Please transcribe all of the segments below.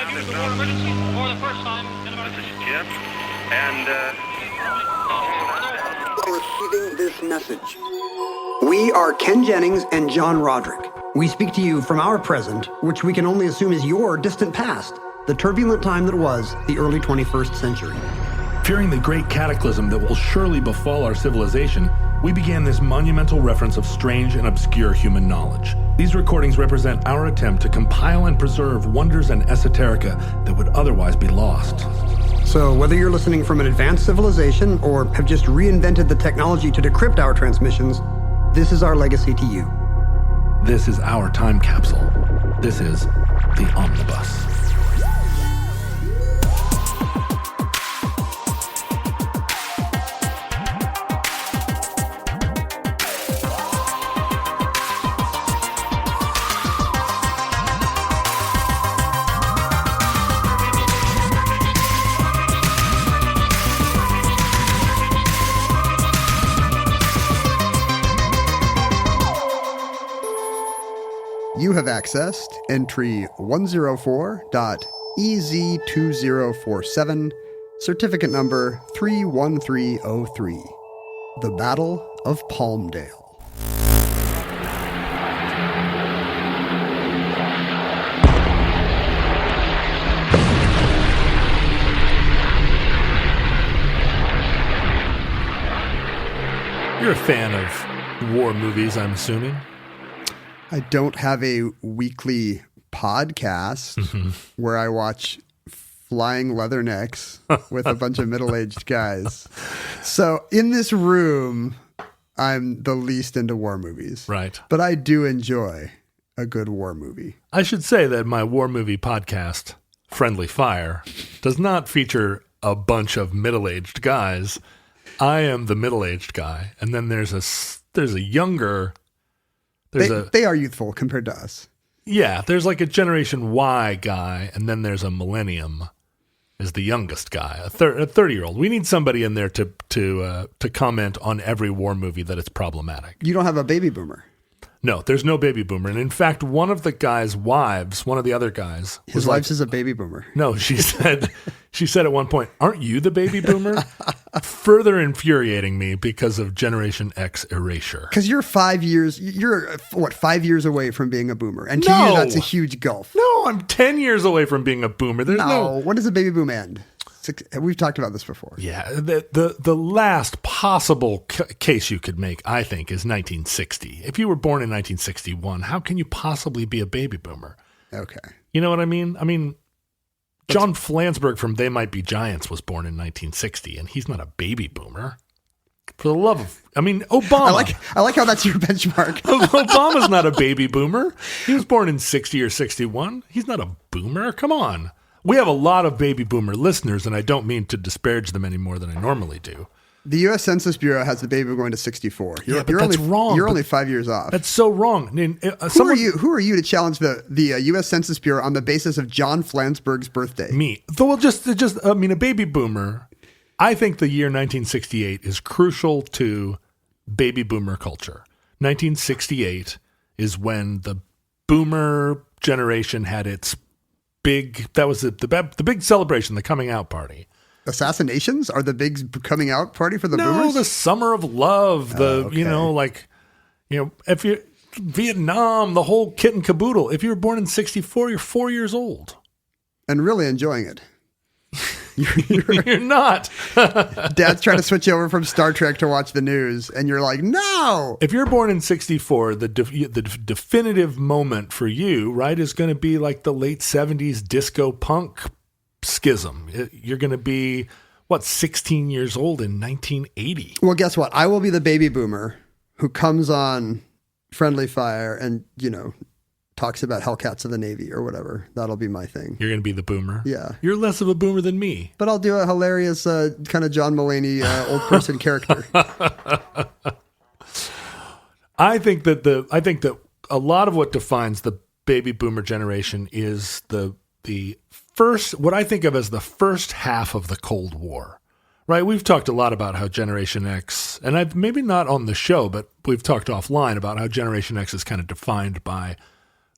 defuse the war emergency for the first time in America. This is Jim, and Receiving this message. We are Ken Jennings and John Roderick. We speak to you from our present, which we can only assume is your distant past, the turbulent time that was the early 21st century. Fearing the great cataclysm that will surely befall our civilization, we began this monumental reference of strange and obscure human knowledge. These recordings represent our attempt to compile and preserve wonders and esoterica that would otherwise be lost. So whether you're listening from an advanced civilization or have just reinvented the technology to decrypt our transmissions, this is our legacy to you. This is our time capsule. This is the Omnibus. You have accessed entry 104.EZ2047, certificate number 31303, The Battle of Palmdale. You're a fan of war movies, I'm assuming? I don't have a weekly podcast where I watch flying leathernecks with a bunch of middle-aged guys. So in this room, I'm the least into war movies. Right. But I do enjoy a good war movie. I should say that my war movie podcast, Friendly Fire, does not feature a bunch of middle-aged guys. I am the middle-aged guy, and then there's a younger... They are youthful compared to us. Yeah, there's like a Generation Y guy, and then there's a Millennium is the youngest guy, a 30-year-old. We need somebody in there to comment on every war movie that it's problematic. You don't have a baby boomer. No, there's no baby boomer. And in fact, one of the guy's wives, one of the other guys... His wife is a baby boomer. No, she said at one point, "Aren't you the baby boomer?" Further infuriating me because of Generation X erasure. Because you're 5 years away from being a boomer. And to you, that's a huge gulf. No, I'm 10 years away from being a boomer. There's no... When does the baby boom end? We've talked about this before. Yeah, the last possible case you could make, I think, is 1960. If you were born in 1961, how can you possibly be a baby boomer? Okay. You know what I mean? I mean, John Flansburgh from They Might Be Giants was born in 1960, and he's not a baby boomer. For the love of... I mean, Obama. I like how that's your benchmark. Obama's not a baby boomer. He was born in 60 or 61. He's not a boomer. Come on. We have a lot of baby boomer listeners, and I don't mean to disparage them any more than I normally do. The U.S. Census Bureau has the baby going to 64. That's wrong. You're only 5 years off. That's so wrong. I mean, Who are you to challenge the U.S. Census Bureau on the basis of John Flansburgh's birthday? Me. Though, I mean, a baby boomer, I think the year 1968 is crucial to baby boomer culture. 1968 is when the boomer generation had its the big celebration, the coming out party. Assassinations are the big coming out party for the boomers? No, the summer of love, okay. If you're Vietnam, the whole kit and caboodle. If you were born in 64, you're 4 years old. And really enjoying it. You're not. Dad's trying to switch you over from Star Trek to watch the news, and you're like, no! If you're born in 64, the definitive moment for you, right, is going to be like the late 70s disco punk schism. You're going to be, 16 years old in 1980. Well, guess what? I will be the baby boomer who comes on Friendly Fire and, talks about Hellcats of the Navy or whatever. That'll be my thing. You're going to be the boomer? Yeah. You're less of a boomer than me. But I'll do a hilarious kind of John Mulaney old person character. I think that a lot of what defines the baby boomer generation is the first, what I think of as the first half of the Cold War. Right, we've talked a lot about how Generation X, and I've maybe not on the show, but we've talked offline about how Generation X is kind of defined by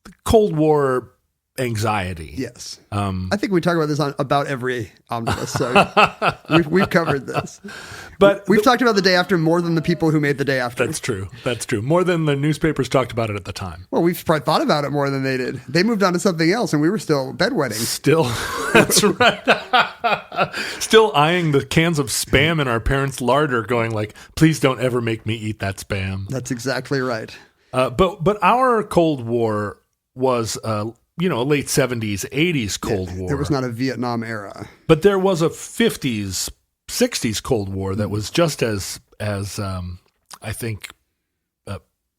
the Cold War anxiety. Yes. I think we talk about this on about every omnibus, so we've covered this. But we've talked about the day after more than the people who made the day after. That's true. That's true. More than the newspapers talked about it at the time. Well, we've probably thought about it more than they did. They moved on to something else, and we were still bedwetting. Still, that's right. Still eyeing the cans of Spam in our parents' larder, going like, "Please don't ever make me eat that Spam." That's exactly right. But our Cold War was a late 70s, 80s Cold War. There was not a Vietnam era. But there was a 50s, 60s Cold War that was just as I think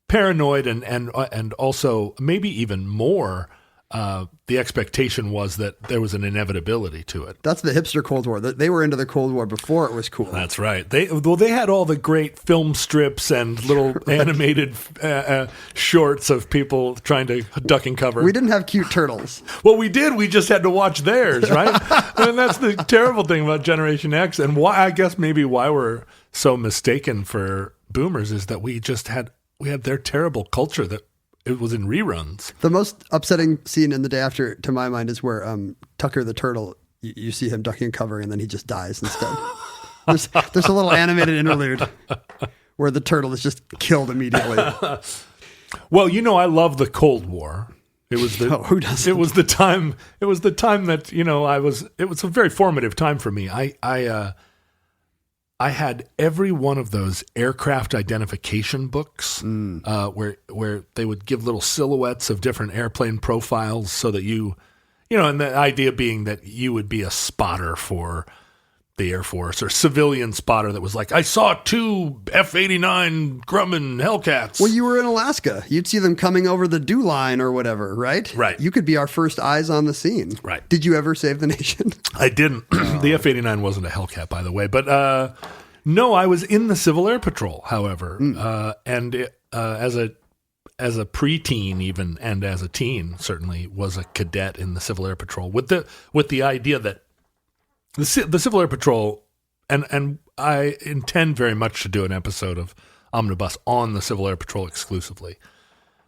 paranoid and also maybe even more. The expectation was that there was an inevitability to it. That's the hipster Cold War. They were into the Cold War before it was cool. That's right. They had all the great film strips and little animated shorts of people trying to duck and cover. We didn't have cute turtles. Well, we did. We just had to watch theirs, right? And that's the terrible thing about Generation X, and why we're so mistaken for boomers is that we had their terrible culture that. It was in reruns. The most upsetting scene in The Day After, to my mind, is where Tucker the turtle, you see him ducking and covering, and then he just dies instead. There's a little animated interlude where the turtle is just killed immediately. Well, I love the Cold War. It was who doesn't? It was the time that it was a very formative time for me. I had every one of those aircraft identification books where they would give little silhouettes of different airplane profiles so that and the idea being that you would be a spotter for the Air Force or civilian spotter that was like, I saw 2 F-89 Grumman Hellcats. Well, you were in Alaska. You'd see them coming over the dew line or whatever, right? Right. You could be our first eyes on the scene. Right. Did you ever save the nation? I didn't. The F-89 wasn't a Hellcat, by the way. But no, I was in the Civil Air Patrol, however. And as a preteen even, and as a teen, certainly was a cadet in the Civil Air Patrol with the idea that the Civil Air Patrol, and I intend very much to do an episode of Omnibus on the Civil Air Patrol exclusively.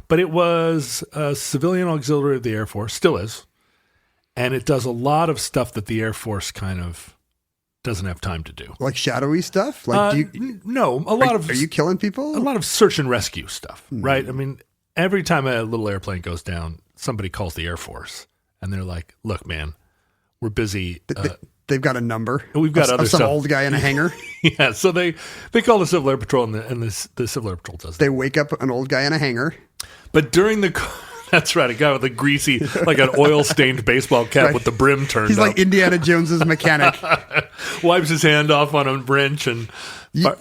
But it was a civilian auxiliary of the Air Force, still is, and it does a lot of stuff that the Air Force kind of doesn't have time to do. Like shadowy stuff? Like no, a lot of... Are you killing people? A lot of search and rescue stuff, right? I mean, every time a little airplane goes down, somebody calls the Air Force, and they're like, look, man, we're busy... They've got a number. We've got other some stuff. Old guy in a hangar. Yeah, so they call the Civil Air Patrol, and the Civil Air Patrol does that. They wake up an old guy in a hangar. But during that's right, a guy with a greasy, like an oil-stained baseball cap with the brim turned He's up. like Indiana Jones's mechanic. Wipes his hand off on a wrench and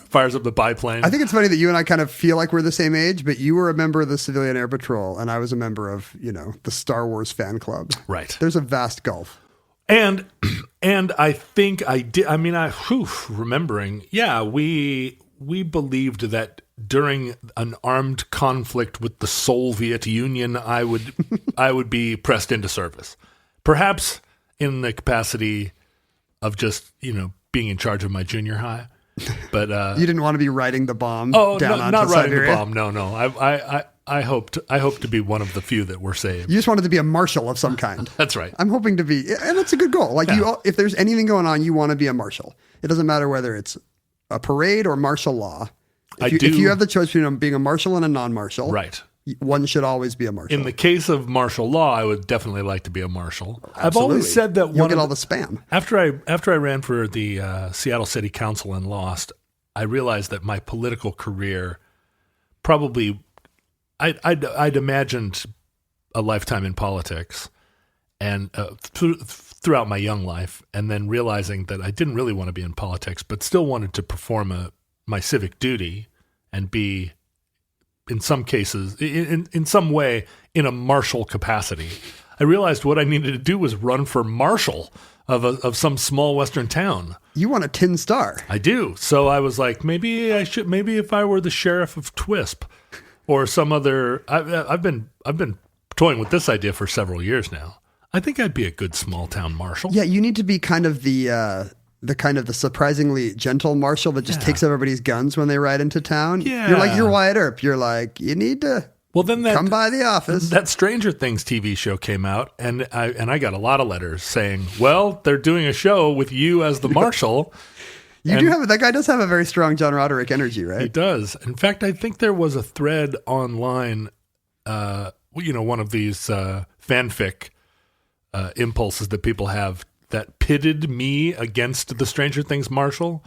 fires up the biplane. I think it's funny that you and I kind of feel like we're the same age, but you were a member of the Civilian Air Patrol, and I was a member of, the Star Wars fan club. Right. There's a vast gulf. And I think I did. I mean, remembering, we believed that during an armed conflict with the Soviet Union, I would be pressed into service, perhaps in the capacity of just being in charge of my junior high. But you didn't want to be riding the bomb. Oh, down no, onto not riding Siberia. the bomb. No. I hope to be one of the few that were saved. You just wanted to be a marshal of some kind. That's right. I'm hoping to be, and that's a good goal. Like if there's anything going on, you want to be a marshal. It doesn't matter whether it's a parade or martial law. If you have the choice between being a marshal and a non-marshal, right, one should always be a marshal. In the case of martial law, I would definitely like to be a marshal. Absolutely. I've always said that you'll get all the spam. After I ran for the Seattle City Council and lost, I realized that my political career probably I'd imagined a lifetime in politics and throughout my young life, and then realizing that I didn't really want to be in politics, but still wanted to perform my civic duty and be, in some cases, in some way, in a marshal capacity. I realized what I needed to do was run for marshal of some small western town. You want a tin star. I do. So I was like, maybe if I were the sheriff of Twisp or some other, I've been toying with this idea for several years now. I think I'd be a good small town marshal. Yeah, you need to be kind of the surprisingly gentle marshal that just takes everybody's guns when they ride into town. Yeah. You're Wyatt Earp. You're like, you need to Well, then come by the office. That Stranger Things TV show came out, and I got a lot of letters saying, well, they're doing a show with you as the marshal. That guy does have a very strong John Roderick energy, right? He does. In fact, I think there was a thread online, one of these fanfic impulses that people have that pitted me against the Stranger Things marshal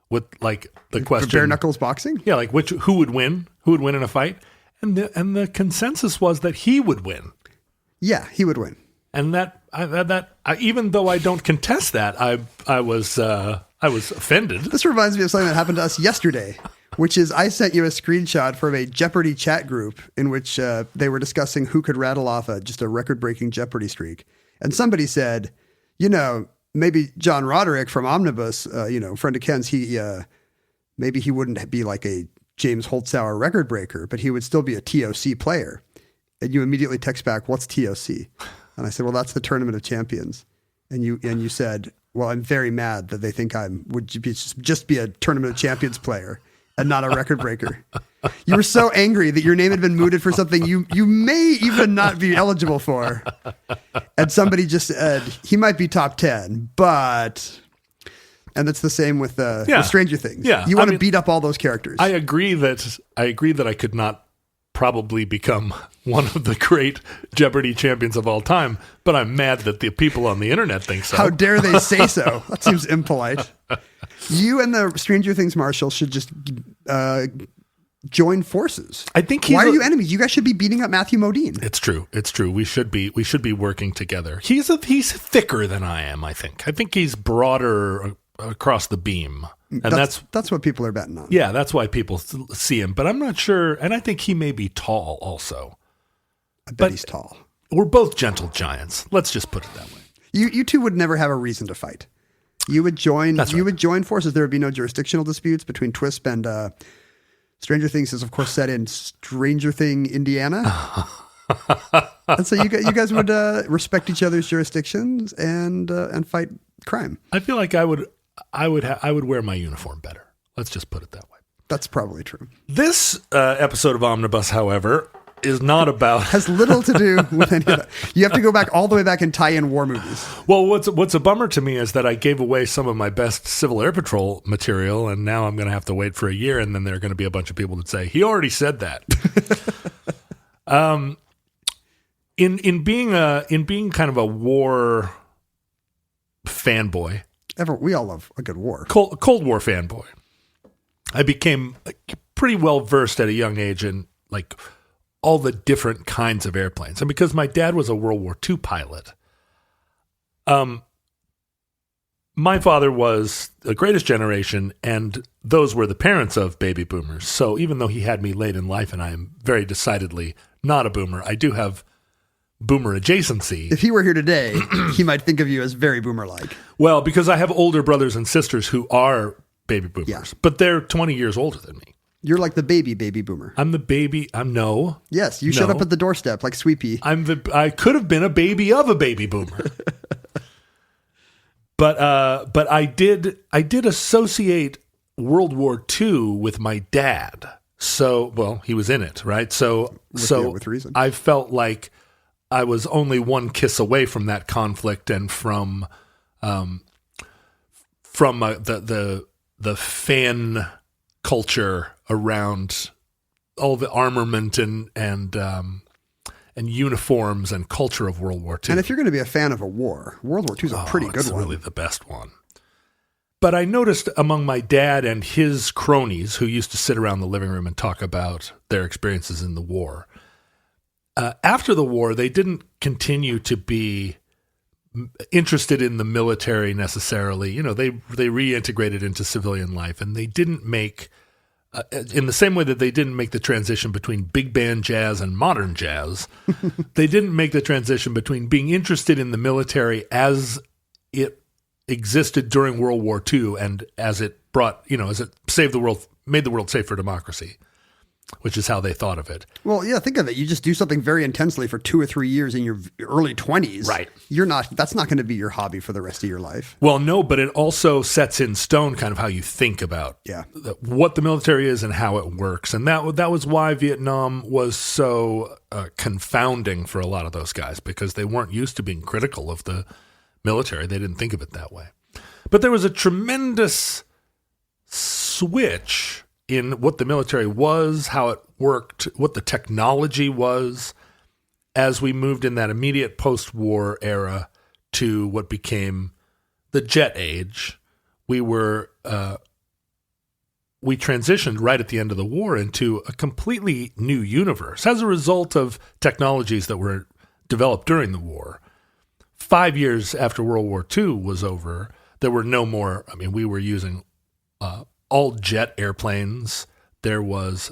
with like the question. Bare knuckles boxing? Yeah, like who would win? Who would win in a fight? And the consensus was that he would win. Yeah, he would win. And even though I don't contest that, I was offended. This reminds me of something that happened to us yesterday, which is I sent you a screenshot from a Jeopardy chat group in which they were discussing who could rattle off just a record-breaking Jeopardy streak. And somebody said, maybe John Roderick from Omnibus, friend of Ken's, maybe he wouldn't be like a James Holtzauer record breaker, but he would still be a TOC player. And you immediately text back, what's TOC? And I said, well, that's the Tournament of Champions. And you said, well, I'm very mad that they think would just be a Tournament of Champions player and not a record breaker. You were so angry that your name had been mooted for something you may even not be eligible for. And somebody just said, he might be top 10, but... And that's the same with Stranger Things. Yeah, you want to beat up all those characters. I agree that I could not probably become one of the great Jeopardy champions of all time, but I'm mad that the people on the internet think so. How dare they say so? That seems impolite. You and the Stranger Things marshal should just join forces. I think why are you enemies? You guys should be beating up Matthew Modine. It's true. We should be working together. He's thicker than I am. I think he's broader across the beam. And that's what people are betting on. Yeah, that's why people see him. But I'm not sure. And I think he may be tall also. I bet he's tall. We're both gentle giants. Let's just put it that way. You two would never have a reason to fight. You would join. That's right. You would join forces. There would be no jurisdictional disputes between Twisp and Stranger Things is of course set in Stranger Thing, Indiana. And so you guys would respect each other's jurisdictions and fight crime. I feel like I would wear my uniform better. Let's just put it that way. That's probably true. This episode of Omnibus, however, is not about... has little to do with any of that. You have to go back all the way back and tie in war movies. Well, what's a bummer to me is that I gave away some of my best Civil Air Patrol material, and now I'm going to have to wait for a year, and then there are going to be a bunch of people that say, he already said that. In being kind of a war fanboy... We all love a good war. Cold War fanboy. I became pretty well versed at a young age in like all the different kinds of airplanes. And because my dad was a World War II pilot, my father was the greatest generation, and those were the parents of baby boomers. So even though he had me late in life and I am very decidedly not a boomer, I do have boomer adjacency. If he were here today, he might think of you as very boomer-like. Well, because I have older brothers and sisters who are baby boomers, yeah. But they're 20 years older than me. You're like the baby boomer. I'm the baby. No. Yes, you showed up at the doorstep like Sweet Pea. I could have been a baby of a baby boomer. But I did associate World War II with my dad. So, well, he was in it, right? With reason. I felt like I was only one kiss away from that conflict and from the fan culture around all the armament and uniforms and culture of World War II. And if you're going to be a fan of a war, World War II is a pretty good one. It's really the best one. But I noticed among my dad and his cronies who used to sit around the living room and talk about their experiences in the war, after the war, they didn't continue to be interested in the military necessarily. You know, they reintegrated into civilian life, and they didn't make, in the same way that they didn't make the transition between big band jazz and modern jazz, they didn't make the transition between being interested in the military as it existed during World War II and as it brought, as it saved the world, made the world safe for democracy. which is how they thought of it. Well, yeah, think of it. You just do something very intensely for 2 or 3 years in your early 20s. Right. That's not going to be your hobby for the rest of your life. Well, no, but it also sets in stone kind of how you think about what the military is and how it works. And that was why Vietnam was so confounding for a lot of those guys, because they weren't used to being critical of the military. They didn't think of it that way. But there was a tremendous switch in what the military was, how it worked, what the technology was, as we moved in that immediate post-war era to what became the jet age. We transitioned right at the end of the war into a completely new universe as a result of technologies that were developed during the war. 5 years after World War II was over, there were no more, we were using all jet airplanes. There was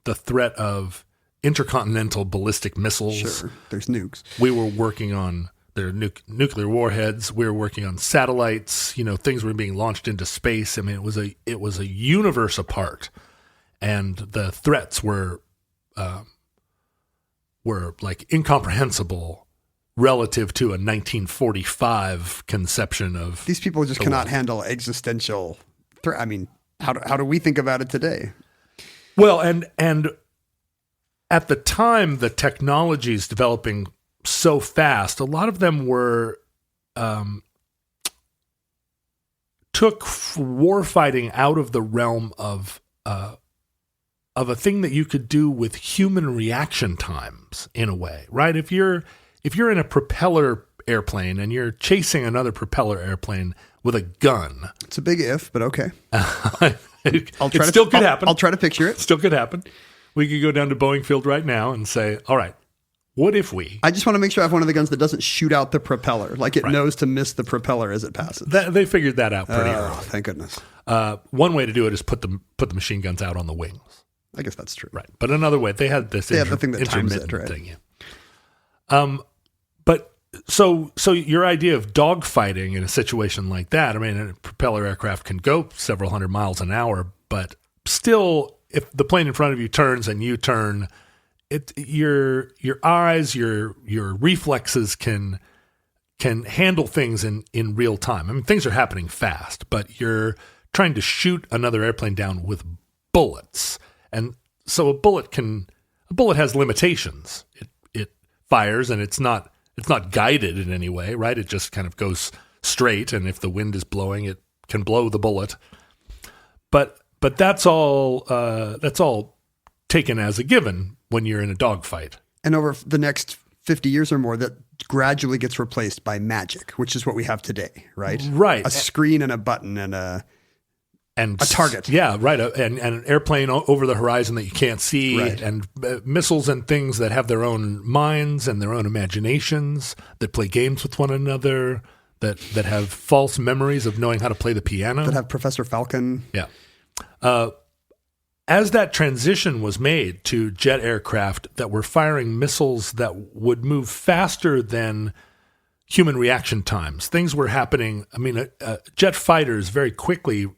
the threat of intercontinental ballistic missiles. Sure, there's nukes. We were working on their nuclear warheads. We were working on satellites. Things were being launched into space. It was a universe apart, and the threats were like incomprehensible relative to a 1945 conception of these people just cannot handle existential threat. How do we think about it today? Well, and at the time, the technologies developing so fast, a lot of them were took war fighting out of the realm of a thing that you could do with human reaction times, in a way, right? If you're in a propeller airplane and you're chasing another propeller airplane with a gun. It's a big if, but okay. It still could happen. I'll try to picture it. Still could happen. We could go down to Boeing Field right now and say, all right, what if we... I just want to make sure I have one of the guns that doesn't shoot out the propeller. Like it knows to miss the propeller as it passes. They figured that out pretty early. Thank goodness. One way to do it is put the machine guns out on the wings. I guess that's true. Right. But another way, they had this the thing that times it, right? thing. Yeah. But so your idea of dogfighting in a situation like that, a propeller aircraft can go several hundred miles an hour, but still, if the plane in front of you turns and you turn, your eyes, your reflexes can handle things in real time. Things are happening fast, but you're trying to shoot another airplane down with bullets. And so a bullet has limitations. It fires and it's not guided in any way, right? It just kind of goes straight, and if the wind is blowing, it can blow the bullet. But that's all taken as a given when you're in a dogfight. And over the next 50 years or more, that gradually gets replaced by magic, which is what we have today, right? Right. A screen and a button and a target. Yeah, right. And an airplane over the horizon that you can't see, right. And missiles and things that have their own minds and their own imaginations, that play games with one another, that have false memories of knowing how to play the piano. That have Professor Falcon. Yeah. As that transition was made to jet aircraft that were firing missiles that would move faster than human reaction times, things were happening. Jet fighters very quickly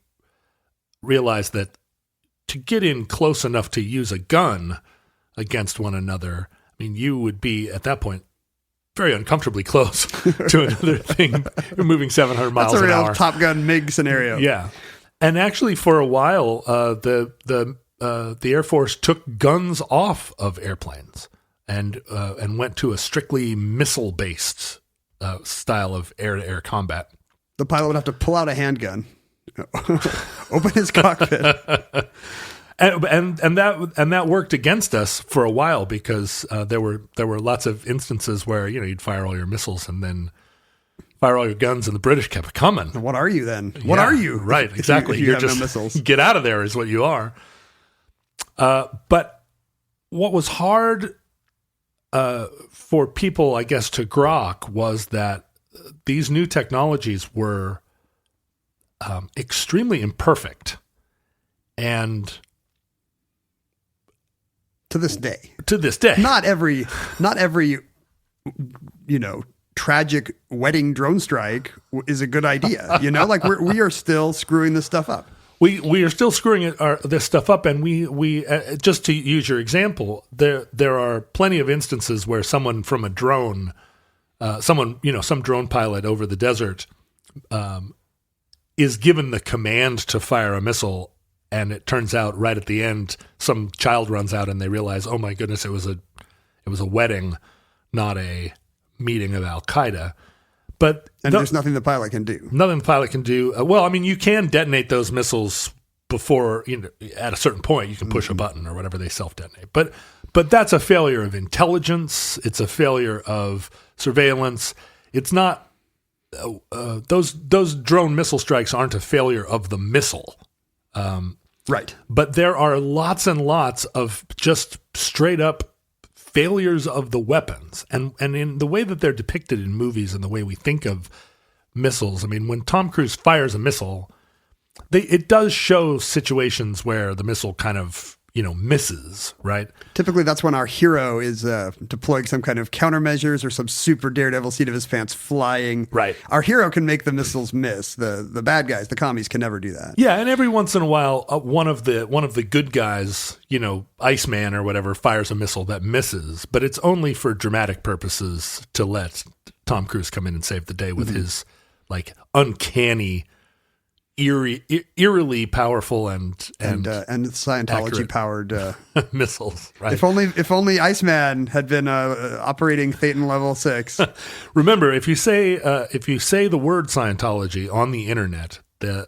realized that to get in close enough to use a gun against one another, you would be at that point very uncomfortably close to another thing moving 700 miles an hour. That's a real Top Gun MiG scenario. Yeah. And actually, for a while, the Air Force took guns off of airplanes and went to a strictly missile-based style of air-to-air combat. The pilot would have to pull out a handgun, open his cockpit, and that worked against us for a while, because there were lots of instances where you'd fire all your missiles and then fire all your guns, and the British kept coming. What are you then? What are you? Right, exactly. You're just no missiles. Get out of there is what you are. But what was hard for people, I guess, to grok was that these new technologies were extremely imperfect, and to this day, not every tragic wedding drone strike is a good idea. Like we are still screwing this stuff up. we are still screwing this stuff up, and we just to use your example, there are plenty of instances where someone from a drone, some drone pilot over the desert, is given the command to fire a missile, and it turns out right at the end, some child runs out and they realize, oh my goodness, it was a wedding, not a meeting of Al Qaeda. But there's nothing the pilot can do. Nothing the pilot can do. Well, I mean, you can detonate those missiles before, at a certain point, you can push a button or whatever, they self-detonate. But that's a failure of intelligence. It's a failure of surveillance. It's not those drone missile strikes aren't a failure of the missile. Right. But there are lots and lots of just straight up failures of the weapons, and in the way that they're depicted in movies and the way we think of missiles. I mean, when Tom Cruise fires a missile, it does show situations where the missile kind of, misses, right? Typically, that's when our hero is deploying some kind of countermeasures or some super daredevil seat of his pants flying. Right. Our hero can make the missiles miss. The bad guys, the commies, can never do that. Yeah, and every once in a while, one of the good guys, Iceman or whatever, fires a missile that misses, but it's only for dramatic purposes to let Tom Cruise come in and save the day with his uncanny, eerily powerful and Scientology powered missiles. Right. If only Iceman had been operating Thetan level 6. Remember, if you say the word Scientology on the internet, there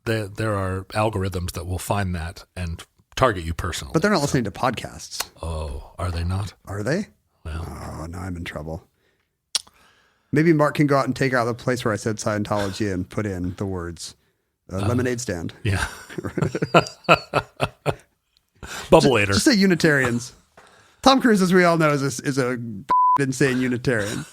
are algorithms that will find that and target you personally. But they're not listening to podcasts. Oh, are they not? Are they? Well. Oh, now I'm in trouble. Maybe Mark can go out and take out the place where I said Scientology and put in the words. Lemonade stand. Yeah. Bubbleator. Just say Unitarians. Tom Cruise, as we all know, is a insane Unitarian.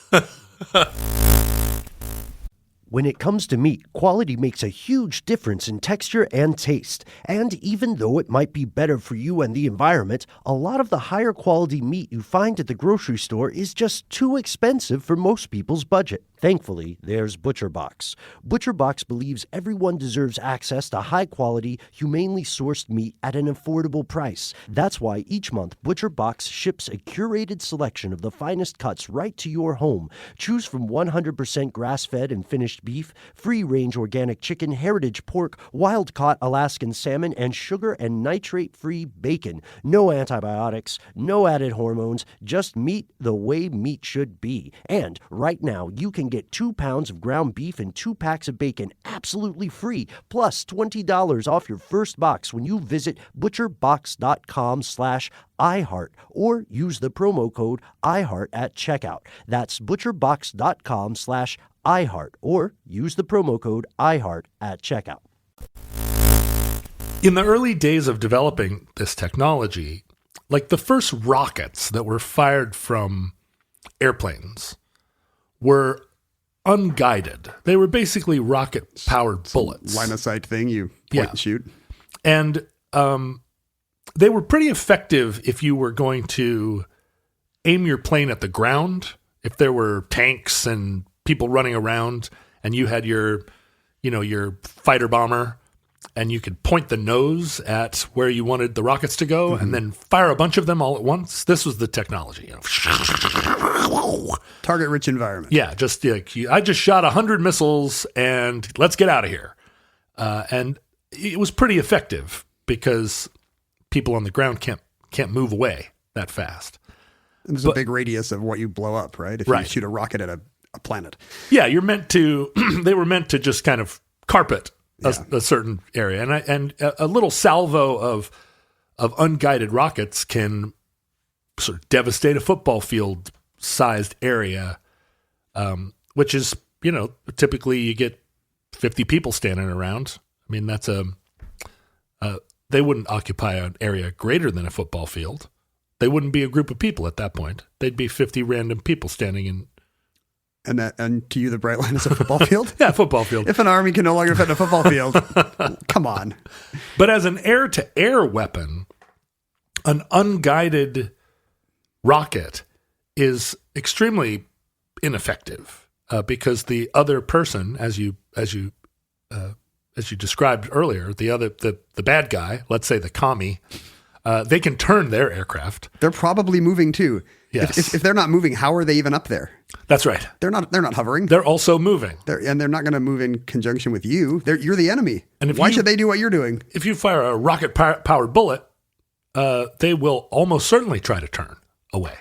When it comes to meat, quality makes a huge difference in texture and taste. And even though it might be better for you and the environment, a lot of the higher quality meat you find at the grocery store is just too expensive for most people's budget. Thankfully, there's ButcherBox. ButcherBox believes everyone deserves access to high-quality, humanely sourced meat at an affordable price. That's why each month, ButcherBox ships a curated selection of the finest cuts right to your home. Choose from 100% grass-fed and finished beef, free-range organic chicken, heritage pork, wild-caught Alaskan salmon, and sugar and nitrate-free bacon. No antibiotics, no added hormones, just meat the way meat should be. And right now, you can get 2 pounds of ground beef and 2 packs of bacon absolutely free, plus $20 off your first box when you visit butcherbox.com/iHeart or use the promo code iHeart at checkout. That's butcherbox.com/iHeart or use the promo code iHeart at checkout. In the early days of developing this technology, like the first rockets that were fired from airplanes were unguided. They were basically rocket-powered bullets. Line of sight thing, you point and shoot. And they were pretty effective if you were going to aim your plane at the ground. If there were tanks and people running around and you had your fighter bomber and you could point the nose at where you wanted the rockets to go and then fire a bunch of them all at once. This was the technology. Target-rich environment. Yeah, just I just shot 100 missiles and let's get out of here. And it was pretty effective because people on the ground can't move away that fast. And there's a big radius of what you blow up, right? If you shoot a rocket at a planet. Yeah, you're meant to. They were meant to just kind of carpet a certain area, and a little salvo of unguided rockets can sort of devastate a football field sized area, which is typically you get 50 people standing around. I mean that's they wouldn't occupy an area greater than a football field. They wouldn't be a group of people at that point. They'd be 50 random people standing in. And to you, the bright line is a football field? Yeah, football field. If an army can no longer fit in a football field, come on. But as an air-to-air weapon, an unguided rocket is extremely ineffective because the other person, as you as you described earlier, the bad guy, let's say the commie, they can turn their aircraft. They're probably moving too. Yes. If they're not moving, how are they even up there? That's right. They're not hovering. They're also moving. They're not going to move in conjunction with you. You're the enemy. And why should they do what you're doing? If you fire a rocket-powered bullet, they will almost certainly try to turn away.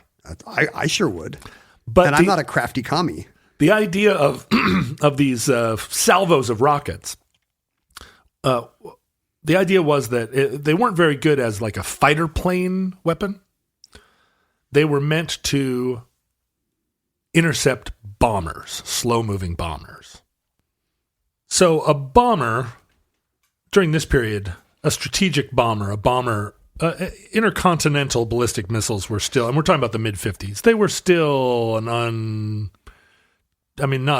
I sure would. But I'm not a crafty commie. The idea of of these salvos of rockets, the idea was that they weren't very good as like a fighter plane weapon. They were meant to intercept bombers, slow-moving bombers. So a bomber, during this period, a strategic bomber, intercontinental ballistic missiles were still, and we're talking about the mid-50s, they were still not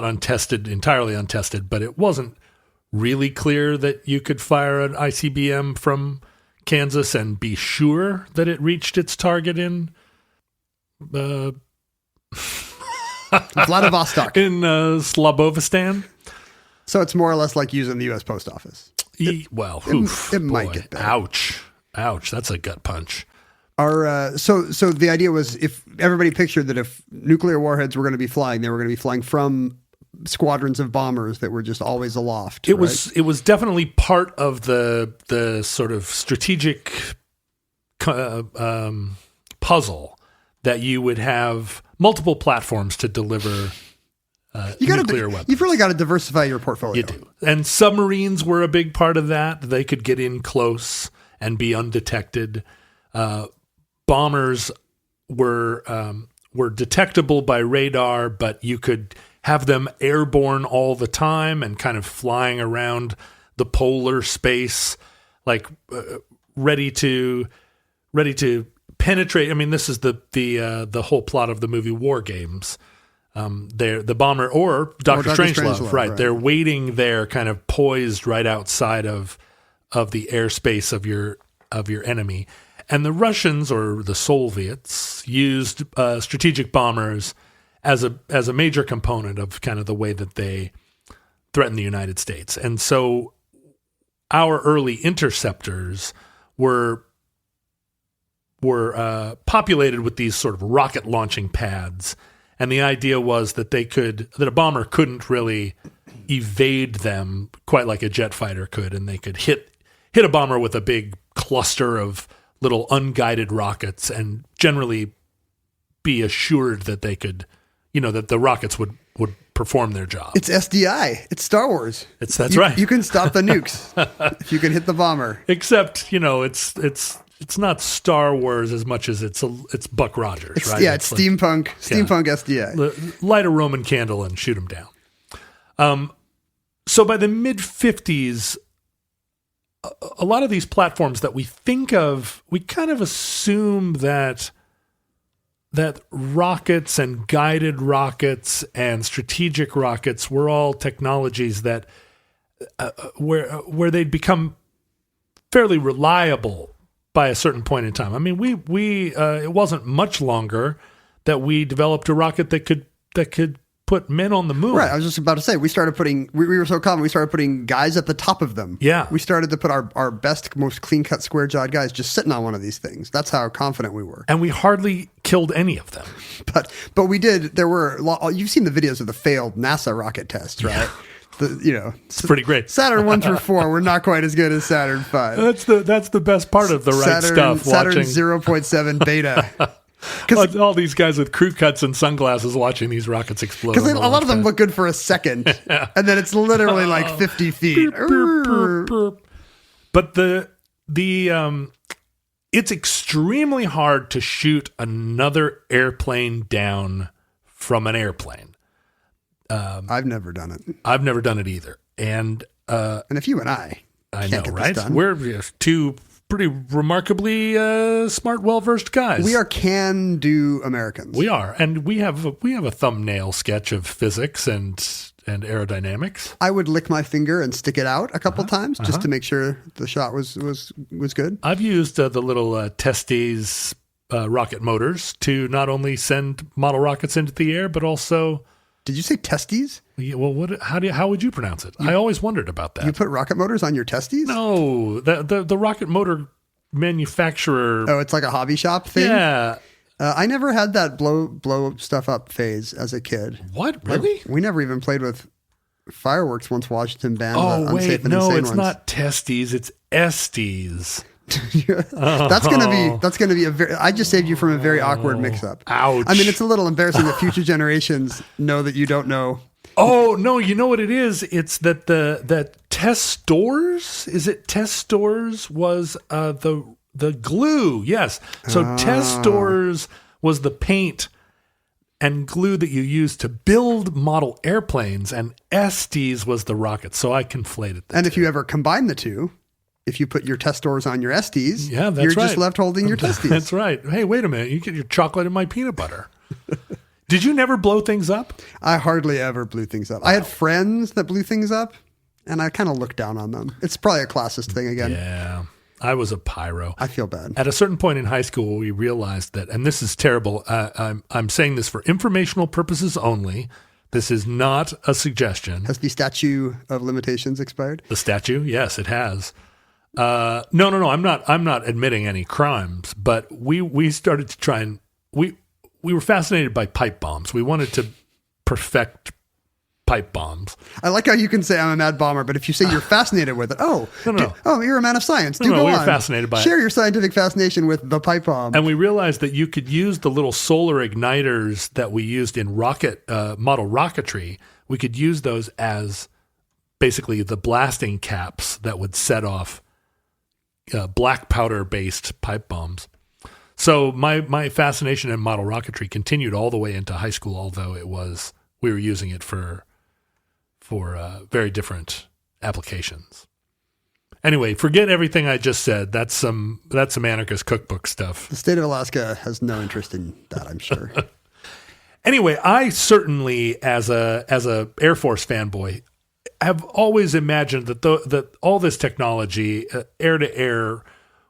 untested, entirely untested, but it wasn't really clear that you could fire an ICBM from Kansas and be sure that it reached its target in Vladivostok. In Slobovstan. So it's more or less like using the U.S. Post Office. It might get better. Ouch. That's a gut punch. So the idea was if everybody pictured that if nuclear warheads were going to be flying, they were going to be flying from squadrons of bombers that were just always aloft. It was definitely part of the sort of strategic puzzle that you would have multiple platforms to deliver nuclear weapons. You've really got to diversify your portfolio. You do. And submarines were a big part of that. They could get in close and be undetected. Bombers were detectable by radar, but you could have them airborne all the time and kind of flying around the polar space, like ready to penetrate. I mean, this is the whole plot of the movie War Games. The bomber or Dr. Strangelove, right? They're waiting there, kind of poised right outside of the airspace of your enemy. And the Russians or the Soviets used strategic bombers as a major component of kind of the way that they threatened the United States. And so our early interceptors were populated with these sort of rocket launching pads. And the idea was that that a bomber couldn't really evade them quite like a jet fighter could, and they could hit a bomber with a big cluster of little unguided rockets and generally be assured that they could, that the rockets would perform their job. It's SDI. It's Star Wars. That's right. You can stop the nukes if you can hit the bomber. Except, it's not Star Wars as much as it's Buck Rogers, right? Yeah, it's steampunk SDI. Light a Roman candle and shoot them down. So by the mid-50s, a lot of these platforms that we think of, we kind of assume that rockets and guided rockets and strategic rockets were all technologies that where they'd become fairly reliable by a certain point in time. I mean, we it wasn't much longer that we developed a rocket that could put men on the moon. Right. I was just about to say, we started putting, we were so common, we started putting guys at the top of them. Yeah. We started to put our best, most clean-cut, square-jawed guys just sitting on one of these things. That's how confident we were. And we hardly killed any of them. But we did, you've seen the videos of the failed NASA rocket tests, right? Yeah. It's pretty great. Saturn 1 through 4 were not quite as good as Saturn 5. That's the best part of the right stuff. Saturn watching 0.7 beta. All these guys with crew cuts and sunglasses watching these rockets explode. Because a lot of them look good for a second, and then it's literally like 50 feet. But it's extremely hard to shoot another airplane down from an airplane. I've never done it. I've never done it either. And if you and I know, right? We're two pretty remarkably smart, well-versed guys. We are can-do Americans. We are, and we have a thumbnail sketch of physics and aerodynamics. I would lick my finger and stick it out a couple times just to make sure the shot was good. I've used the little Testes rocket motors to not only send model rockets into the air, but also Did you say testes? Yeah, well, how would you pronounce it? I always wondered about that. You put rocket motors on your testes? No, the rocket motor manufacturer. Oh, it's like a hobby shop thing? Yeah. I never had that blow stuff up phase as a kid. What? Really? We never even played with fireworks once Washington banned Oh, unsafe wait. and No, insane it's ones. not testes. It's estes. That's gonna be a very. I just saved you from a very awkward mix-up. Ouch. I mean, it's a little embarrassing that future generations know that you don't know. Oh no! You know what it is? It's that that test stores. Is it test stores? Was the glue? Yes. So test stores was the paint and glue that you used to build model airplanes, and Estes was the rockets. So I conflated them. And if you ever combine the two, if you put your test stores on your Estes, that's you're right. just left holding your testes. That's right. Hey, wait a minute! You get your chocolate in my peanut butter. Did you never blow things up? I hardly ever blew things up. I had friends that blew things up, and I kind of looked down on them. It's probably a classist thing again. Yeah. I was a pyro. I feel bad. At a certain point in high school, we realized that, and this is terrible. I'm saying this for informational purposes only. This is not a suggestion. Has the statute of limitations expired? The statute? Yes, it has. No. I'm not admitting any crimes, but we started to try and we were fascinated by pipe bombs. We wanted to perfect pipe bombs. I like how you can say I'm a mad bomber, but if you say you're fascinated with it, No. You're a man of science. Go we were on. fascinated by it. Share your scientific fascination with the pipe bomb. And we realized that you could use the little solar igniters that we used in model rocketry. We could use those as basically the blasting caps that would set off black powder-based pipe bombs. So my fascination in model rocketry continued all the way into high school, although we were using it for very different applications. Anyway, forget everything I just said. That's some anarchist cookbook stuff. The state of Alaska has no interest in that, I'm sure. Anyway, I certainly, as a Air Force fanboy, have always imagined that all this technology, air-to-air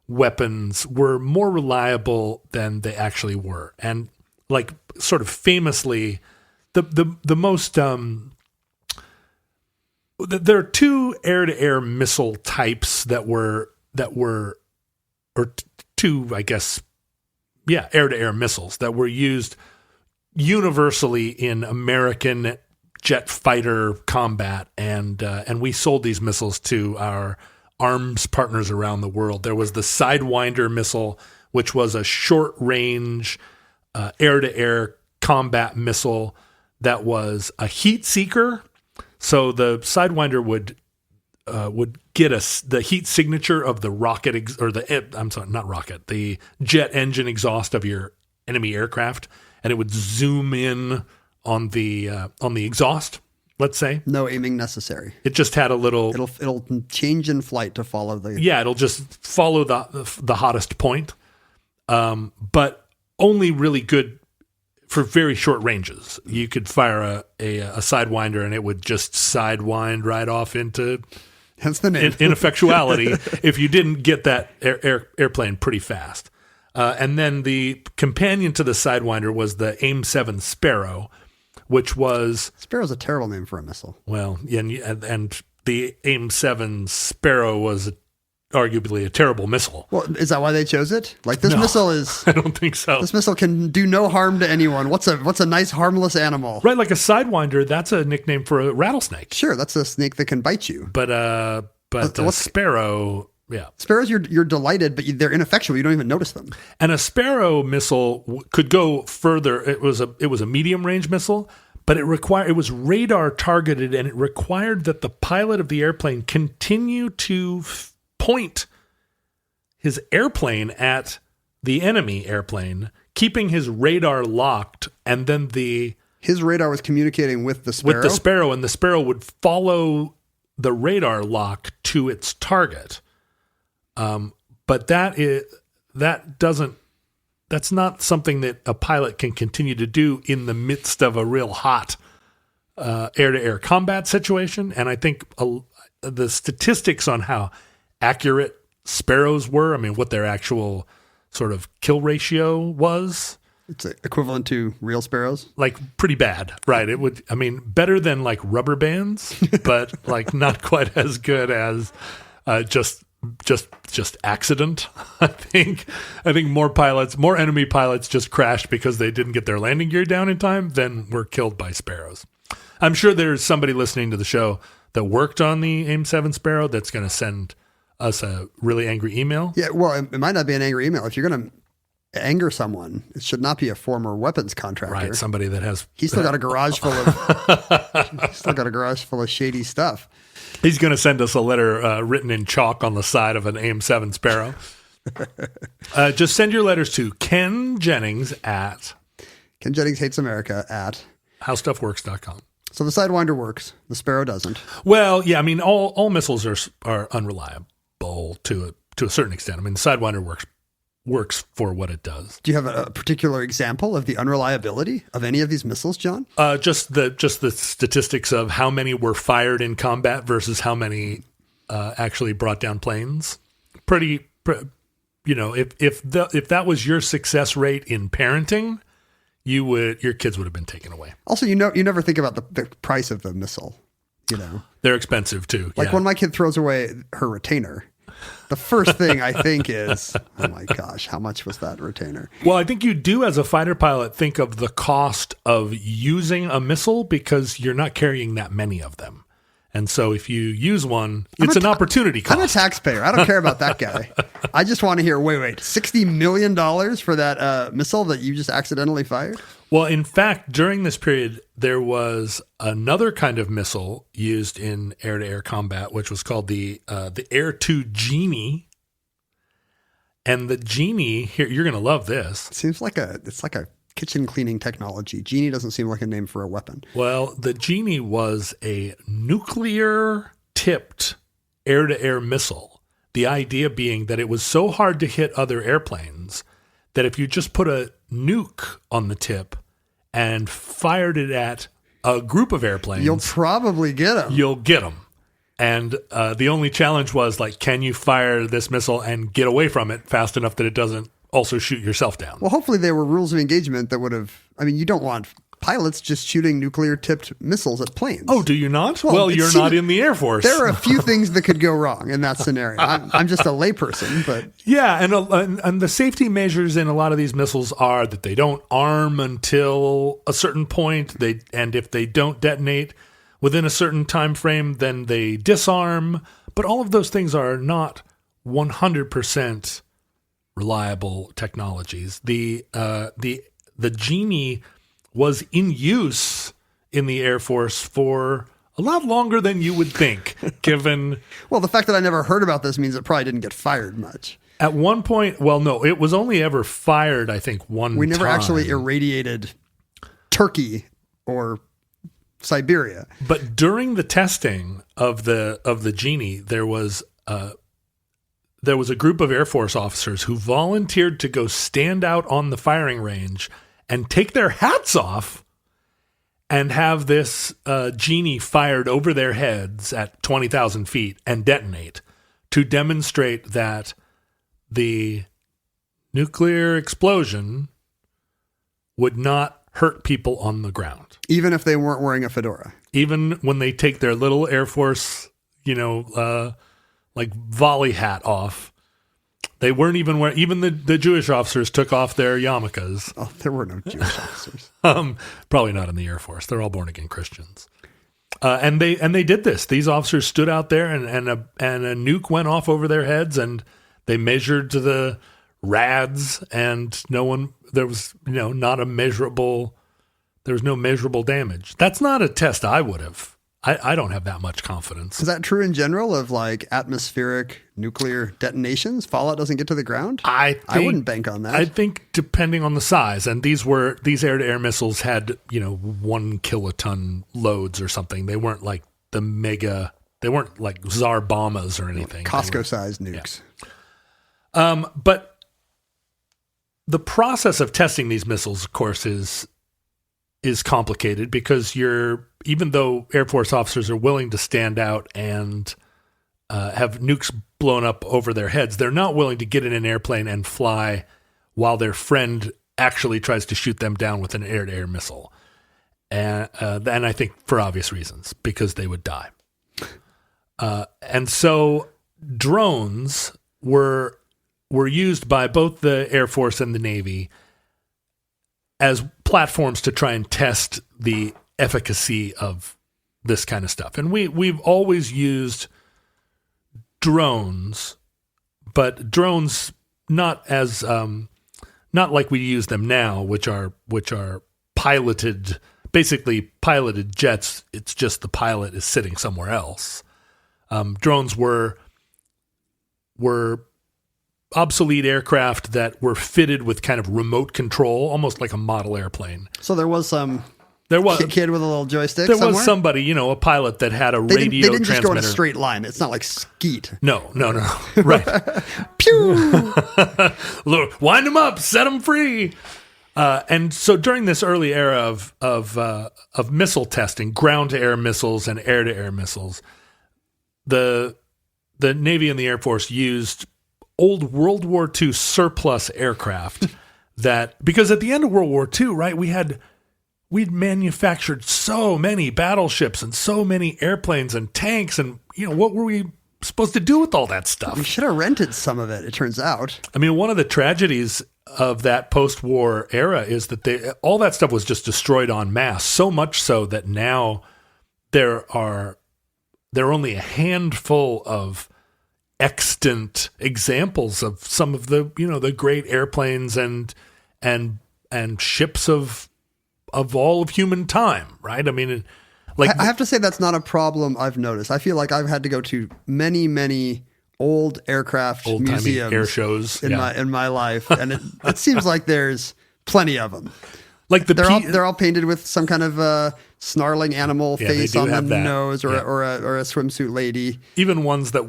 weapons, were more reliable than they actually were, and like sort of famously, the most there are two air-to-air missile types air-to-air missiles that were used universally in American jet fighter combat, and we sold these missiles to our arms partners around the world. There was the Sidewinder missile, which was a short-range air-to-air combat missile that was a heat seeker. So the Sidewinder would get the heat signature of the the jet engine exhaust of your enemy aircraft, and it would zoom in on the exhaust. Let's say no aiming necessary. It just had a little. It'll change in flight to follow the. Yeah, it'll just follow the hottest point, but only really good for very short ranges. You could fire a Sidewinder and it would just sidewind right off into hence the name ineffectuality if you didn't get that airplane pretty fast. And then the companion to the Sidewinder was the AIM-7 Sparrow, which was... Sparrow's a terrible name for a missile. Well, and the AIM-7 Sparrow was arguably a terrible missile. Well, is that why they chose it? Like this missile is... I don't think so. This missile can do no harm to anyone. What's a nice harmless animal? Right, like a Sidewinder, that's a nickname for a rattlesnake. Sure, that's a snake that can bite you. But a Sparrow... Yeah, sparrows, you're delighted, but they're ineffectual. You don't even notice them. And a Sparrow missile could go further. It was a medium range missile, but it was radar targeted, and it required that the pilot of the airplane continue to point his airplane at the enemy airplane, keeping his radar locked, and then his radar was communicating with the Sparrow, and the Sparrow would follow the radar lock to its target. But that's not something that a pilot can continue to do in the midst of a real hot air-to-air combat situation. And I think the statistics on how accurate Sparrows were, I mean, what their actual sort of kill ratio was. It's equivalent to real sparrows. Like pretty bad, right? It would, I mean, better than like rubber bands, but like not quite as good as just accident. I think more enemy pilots just crashed because they didn't get their landing gear down in time than were killed by sparrows. I'm sure there's somebody listening to the show that worked on the AIM-7 Sparrow that's going to send us a really angry email. Yeah, well, it might not be an angry email. If you're going to anger someone, it should not be a former weapons contractor. Right, somebody that has... He's still got a garage full of shady stuff. He's going to send us a letter written in chalk on the side of an AIM-7 Sparrow. Just send your letters to Ken Jennings at howstuffworks.com. So the Sidewinder works. The Sparrow doesn't. Well, yeah, I mean, all missiles are unreliable to a certain extent. I mean, the Sidewinder works for what it does. Do you have a particular example of the unreliability of any of these missiles, John? Just the statistics of how many were fired in combat versus how many actually brought down planes. Pretty, if that was your success rate in parenting, your kids would have been taken away. Also, you never think about the price of the missile. They're expensive too. Like when my kid throws away her retainer, the first thing I think is, oh my gosh, how much was that retainer? Well, I think you do as a fighter pilot think of the cost of using a missile because you're not carrying that many of them. And so if you use one, it's an opportunity cost. I'm a taxpayer. I don't care about that guy. I just want to hear, wait, $60 million for that missile that you just accidentally fired? Well, in fact, during this period, there was another kind of missile used in air-to-air combat, which was called the Air-2 Genie. And the Genie, here, you're going to love this. It's like a kitchen cleaning technology. Genie doesn't seem like a name for a weapon. Well, the Genie was a nuclear-tipped air-to-air missile. The idea being that it was so hard to hit other airplanes that if you just put a nuke on the tip and fired it at a group of airplanes, you'll probably get them. You'll get them. And the only challenge was, like, can you fire this missile and get away from it fast enough that it doesn't also shoot yourself down? Well, hopefully there were rules of engagement that would have... I mean, you don't want pilots just shooting nuclear-tipped missiles at planes. Oh, do you not? Well, you're not in the Air Force. There are a few things that could go wrong in that scenario. I'm just a layperson, but... Yeah, and the safety measures in a lot of these missiles are that they don't arm until a certain point, and if they don't detonate within a certain time frame, then they disarm. But all of those things are not 100% reliable technologies. The Genie was in use in the Air Force for a lot longer than you would think, given... Well, the fact that I never heard about this means it probably didn't get fired much. At one point, well, no, it was only ever fired, I think, one time. We never actually irradiated Turkey or Siberia. But during the testing of the Genie, there was a group of Air Force officers who volunteered to go stand out on the firing range and take their hats off and have this Genie fired over their heads at 20,000 feet and detonate to demonstrate that the nuclear explosion would not hurt people on the ground. Even if they weren't wearing a fedora. Even when they take their little Air Force, like volley hat off. They weren't even wearing, even the Jewish officers took off their yarmulkes. Oh, there were no Jewish officers. Probably not in the Air Force. They're all born again Christians. And they did this. These officers stood out there and a nuke went off over their heads and they measured to the rads and there was no measurable damage. That's not a test I would have. I don't have that much confidence. Is that true in general of like atmospheric nuclear detonations? Fallout doesn't get to the ground? I wouldn't bank on that. I think depending on the size, and these air-to-air missiles had 1 kiloton loads or something. They weren't like they weren't like Tsar bombas or anything. Costco-sized nukes. Yeah. But the process of testing these missiles, of course, is complicated because even though Air Force officers are willing to stand out and have nukes blown up over their heads, they're not willing to get in an airplane and fly while their friend actually tries to shoot them down with an air-to-air missile. And I think for obvious reasons, because they would die. And so drones were used by both the Air Force and the Navy as platforms to try and test the efficacy of this kind of stuff. And we've always used drones, but drones not as not like we use them now, which are piloted, basically piloted jets. It's just the pilot is sitting somewhere else. Drones were obsolete aircraft that were fitted with kind of remote control, almost like a model airplane. So there was some kid with a little joystick There somewhere? Was somebody, a pilot that had a radio They didn't transmitter. just go in a straight line. It's not like Skeet. No. Right. Pew! Look, wind them up, set them free. And so during this early era of missile testing, ground-to-air missiles and air-to-air missiles, the Navy and the Air Force used old World War II surplus aircraft because at the end of World War II, right, we'd manufactured so many battleships and so many airplanes and tanks, and what were we supposed to do with all that stuff? We should have rented some of it, it turns out. I mean, one of the tragedies of that post-war era is that all that stuff was just destroyed en masse, so much so that now there are only a handful of extant examples of some of the the great airplanes and ships of all of human time, right? I mean, I have to say that's not a problem I've noticed. I feel like I've had to go to many old aircraft museums, air shows in my life, and it seems like there's plenty of them. Like they're all painted with some kind of snarling animal face on the nose, or a swimsuit lady. Even ones that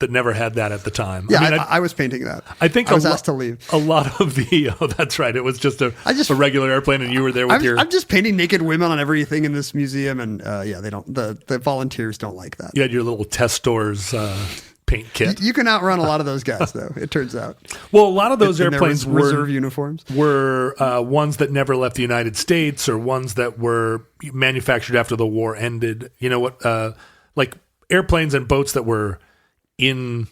never had that at the time. Yeah, I mean, I was painting that. I think I was asked to leave. A lot of the that's right. It was just a regular airplane, and you were there with I'm just painting naked women on everything in this museum, and they don't. The volunteers don't like that. You had your little test stores paint kit. You can outrun a lot of those guys, though. It turns out. Well, a lot of those airplanes were reserve uniforms. Were ones that never left the United States, or ones that were manufactured after the war ended. You know what? Like airplanes and boats that were in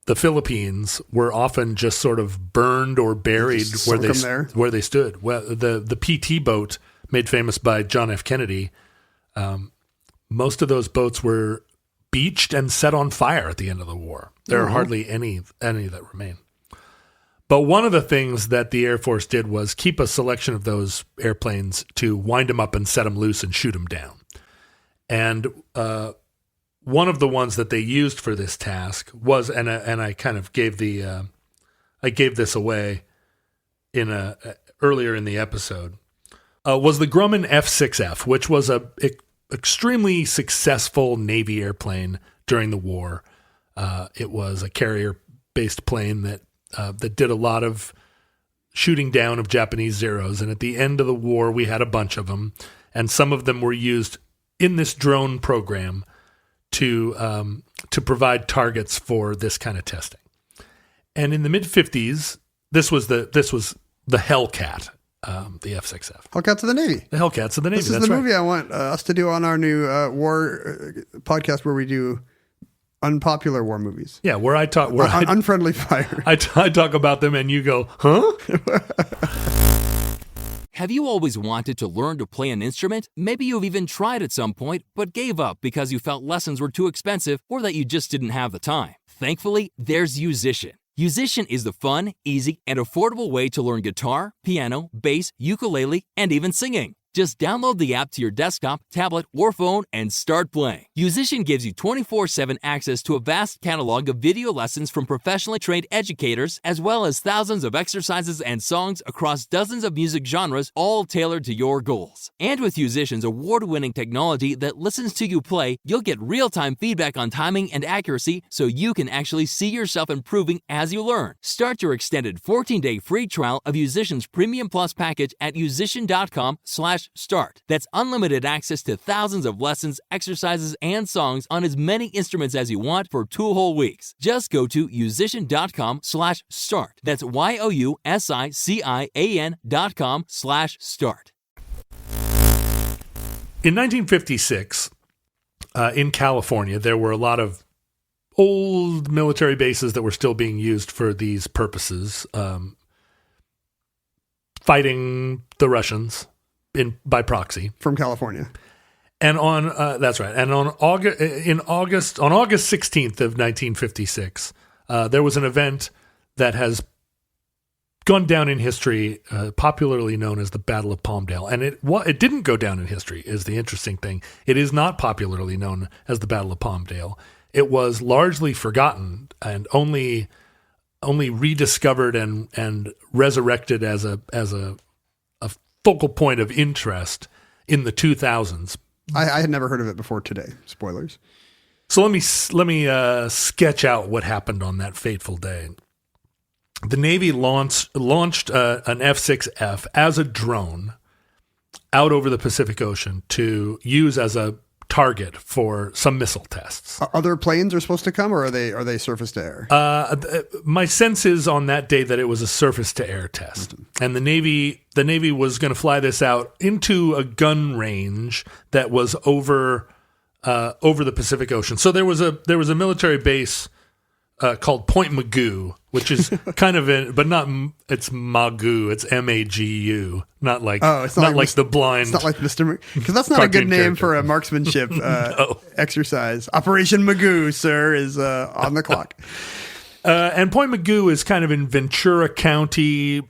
the Philippines were often just sort of burned or buried where they stood. Well, the PT boat made famous by John F. Kennedy, most of those boats were beached and set on fire at the end of the war. There are hardly any that remain. But one of the things that the Air Force did was keep a selection of those airplanes to wind them up and set them loose and shoot them down. And one of the ones that they used for this task was, and I kind of gave this away earlier in the episode, was the Grumman F-6F, which was a extremely successful Navy airplane during the war. It was a carrier-based plane that did a lot of shooting down of Japanese Zeros, and at the end of the war, we had a bunch of them, and some of them were used in this drone program to provide targets for this kind of testing. And in the mid-50s, this was the Hellcat, the F-6F. Hellcats of the Navy. The Hellcats of the Navy. This is the movie I want us to do on our new war podcast where we do unpopular war movies. Yeah, where I talk... Unfriendly Fire. I talk about them and you go, huh? Have you always wanted to learn to play an instrument? Maybe you've even tried at some point, but gave up because you felt lessons were too expensive or that you just didn't have the time. Thankfully, there's Musician. Musician is the fun, easy, and affordable way to learn guitar, piano, bass, ukulele, and even singing. Just download the app to your desktop, tablet, or phone and start playing. Musician gives you 24/7 access to a vast catalog of video lessons from professionally trained educators, as well as thousands of exercises and songs across dozens of music genres, all tailored to your goals. And with Musician's award-winning technology that listens to you play, you'll get real-time feedback on timing and accuracy so you can actually see yourself improving as you learn. Start your extended 14-day free trial of Musician's Premium Plus package at musician.com/ musician.com/start. That's unlimited access to thousands of lessons, exercises, and songs on as many instruments as you want for 2 whole weeks. Just go to musician.com/start. That's YOUSICIAN.com/start. In 1956, in California, there were a lot of old military bases that were still being used for these purposes, fighting the Russians by proxy From California. And on that's right. And on August 16th of 1956, there was an event that has gone down in history, popularly known as the Battle of Palmdale. And it didn't go down in history, is the interesting thing. It is not popularly known as the Battle of Palmdale. It was largely forgotten and only rediscovered and resurrected as a focal point of interest in the 2000s. I had never heard of it before today. Spoilers. So let me sketch out what happened on that fateful day. The Navy launched an F-6F as a drone out over the Pacific Ocean to use as a target for some missile tests. Other planes are supposed to come, or are they surface to air? My sense is on that day that it was a surface to air test, and the Navy was going to fly this out into a gun range that was over the Pacific Ocean. So there was a military base called Point Magoo, which is kind of but not, it's Magoo, it's Magu, not like the blind. It's not like Mr. Because that's not a good name for a marksmanship exercise. Operation Magoo, sir, is on the clock. And Point Magoo is kind of in Ventura County,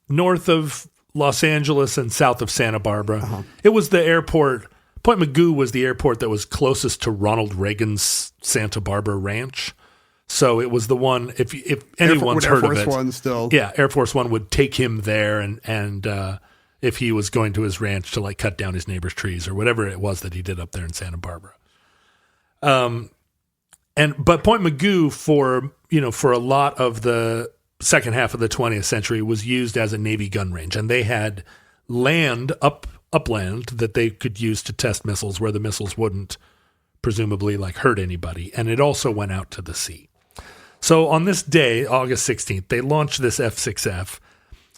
north of Los Angeles and south of Santa Barbara. Uh-huh. It was the airport. Point Magoo was the airport that was closest to Ronald Reagan's Santa Barbara ranch. So it was the one, if anyone's heard of it. Air Force One still. Yeah, Air Force One would take him there and if he was going to his ranch to like cut down his neighbor's trees or whatever it was that he did up there in Santa Barbara. But Point Magoo for a lot of the second half of the 20th century was used as a Navy gun range, and they had land upland that they could use to test missiles where the missiles wouldn't presumably like hurt anybody, and it also went out to the sea. So on this day, August 16th, they launched this F-6F,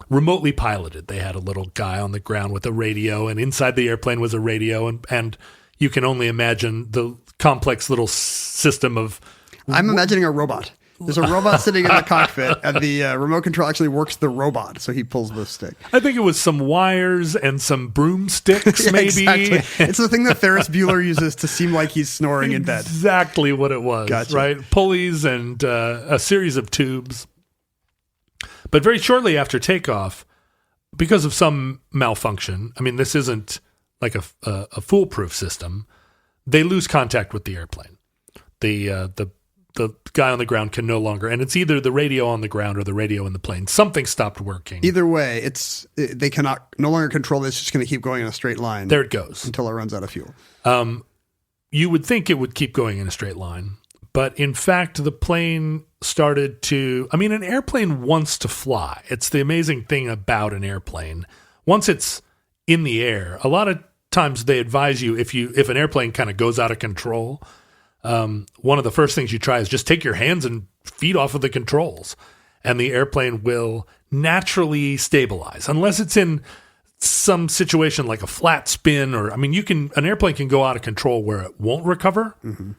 remotely piloted. They had a little guy on the ground with a radio, and inside the airplane was a radio, and you can only imagine the complex little system of... I'm imagining a robot. There's a robot sitting in the cockpit, and the remote control actually works the robot, so he pulls the stick. I think it was some wires and some broomsticks, maybe. Exactly. It's the thing that Ferris Bueller uses to seem like he's snoring in bed. Exactly what it was, gotcha. Right? Pulleys and a series of tubes. But very shortly after takeoff, because of some malfunction, I mean, this isn't like a foolproof system, they lose contact with the airplane. The guy on the ground can no longer, and it's either the radio on the ground or the radio in the plane. Something stopped working. Either way, they cannot no longer control this. It's just going to keep going in a straight line. There it goes. Until it runs out of fuel. You would think it would keep going in a straight line, but in fact, the plane started to, I mean, an airplane wants to fly. It's the amazing thing about an airplane. Once it's in the air, a lot of times they advise you if an airplane kind of goes out of control, one of the first things you try is just take your hands and feet off of the controls, and the airplane will naturally stabilize unless it's in some situation like a flat spin or, I mean, an airplane can go out of control where it won't recover. Mm-hmm.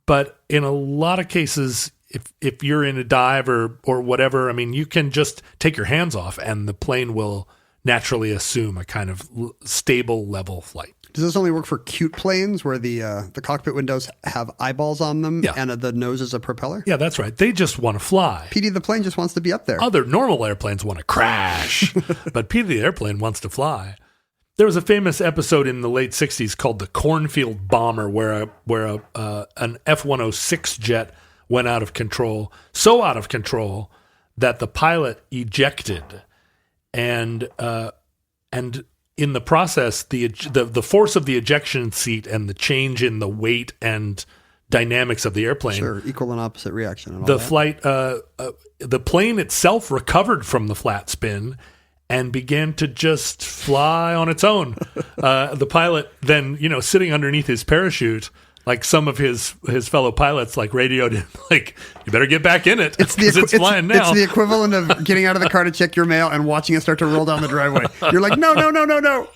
But in a lot of cases, if you're in a dive or whatever, I mean, you can just take your hands off and the plane will naturally assume a kind of stable level flight. Does this only work for cute planes where the cockpit windows have eyeballs on them and the nose is a propeller? Yeah, that's right. They just want to fly. Petey the plane just wants to be up there. Other normal airplanes want to crash, but Petey the airplane wants to fly. There was a famous episode in the late 60s called the Cornfield Bomber where an F-106 jet went out of control, so out of control that the pilot ejected and in the process, the force of the ejection seat and the change in the weight and dynamics of the airplane. Sure, equal and opposite reaction. And all the that. flight, the plane itself recovered from the flat spin and began to just fly on its own. The pilot then, sitting underneath his parachute, like some of his fellow pilots, like radioed him, like, you better get back in it. It's flying now. It's the equivalent of getting out of the car to check your mail and watching it start to roll down the driveway. You're like, no.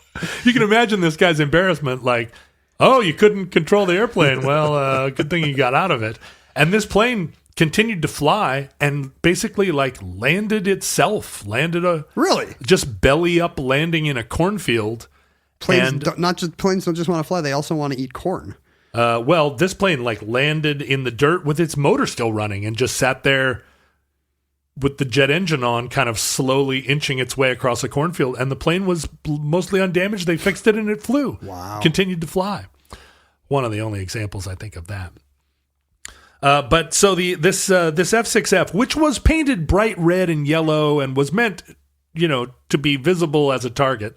You can imagine this guy's embarrassment, like, oh, you couldn't control the airplane. Well, good thing you got out of it. And this plane continued to fly and basically landed really just belly up landing in a cornfield. Planes don't just want to fly; they also want to eat corn. Well, this plane landed in the dirt with its motor still running and just sat there with the jet engine on, kind of slowly inching its way across a cornfield. And the plane was mostly undamaged. They fixed it and it flew. Wow. Continued to fly. One of the only examples I think of that. But so this F6F, which was painted bright red and yellow and was meant, to be visible as a target,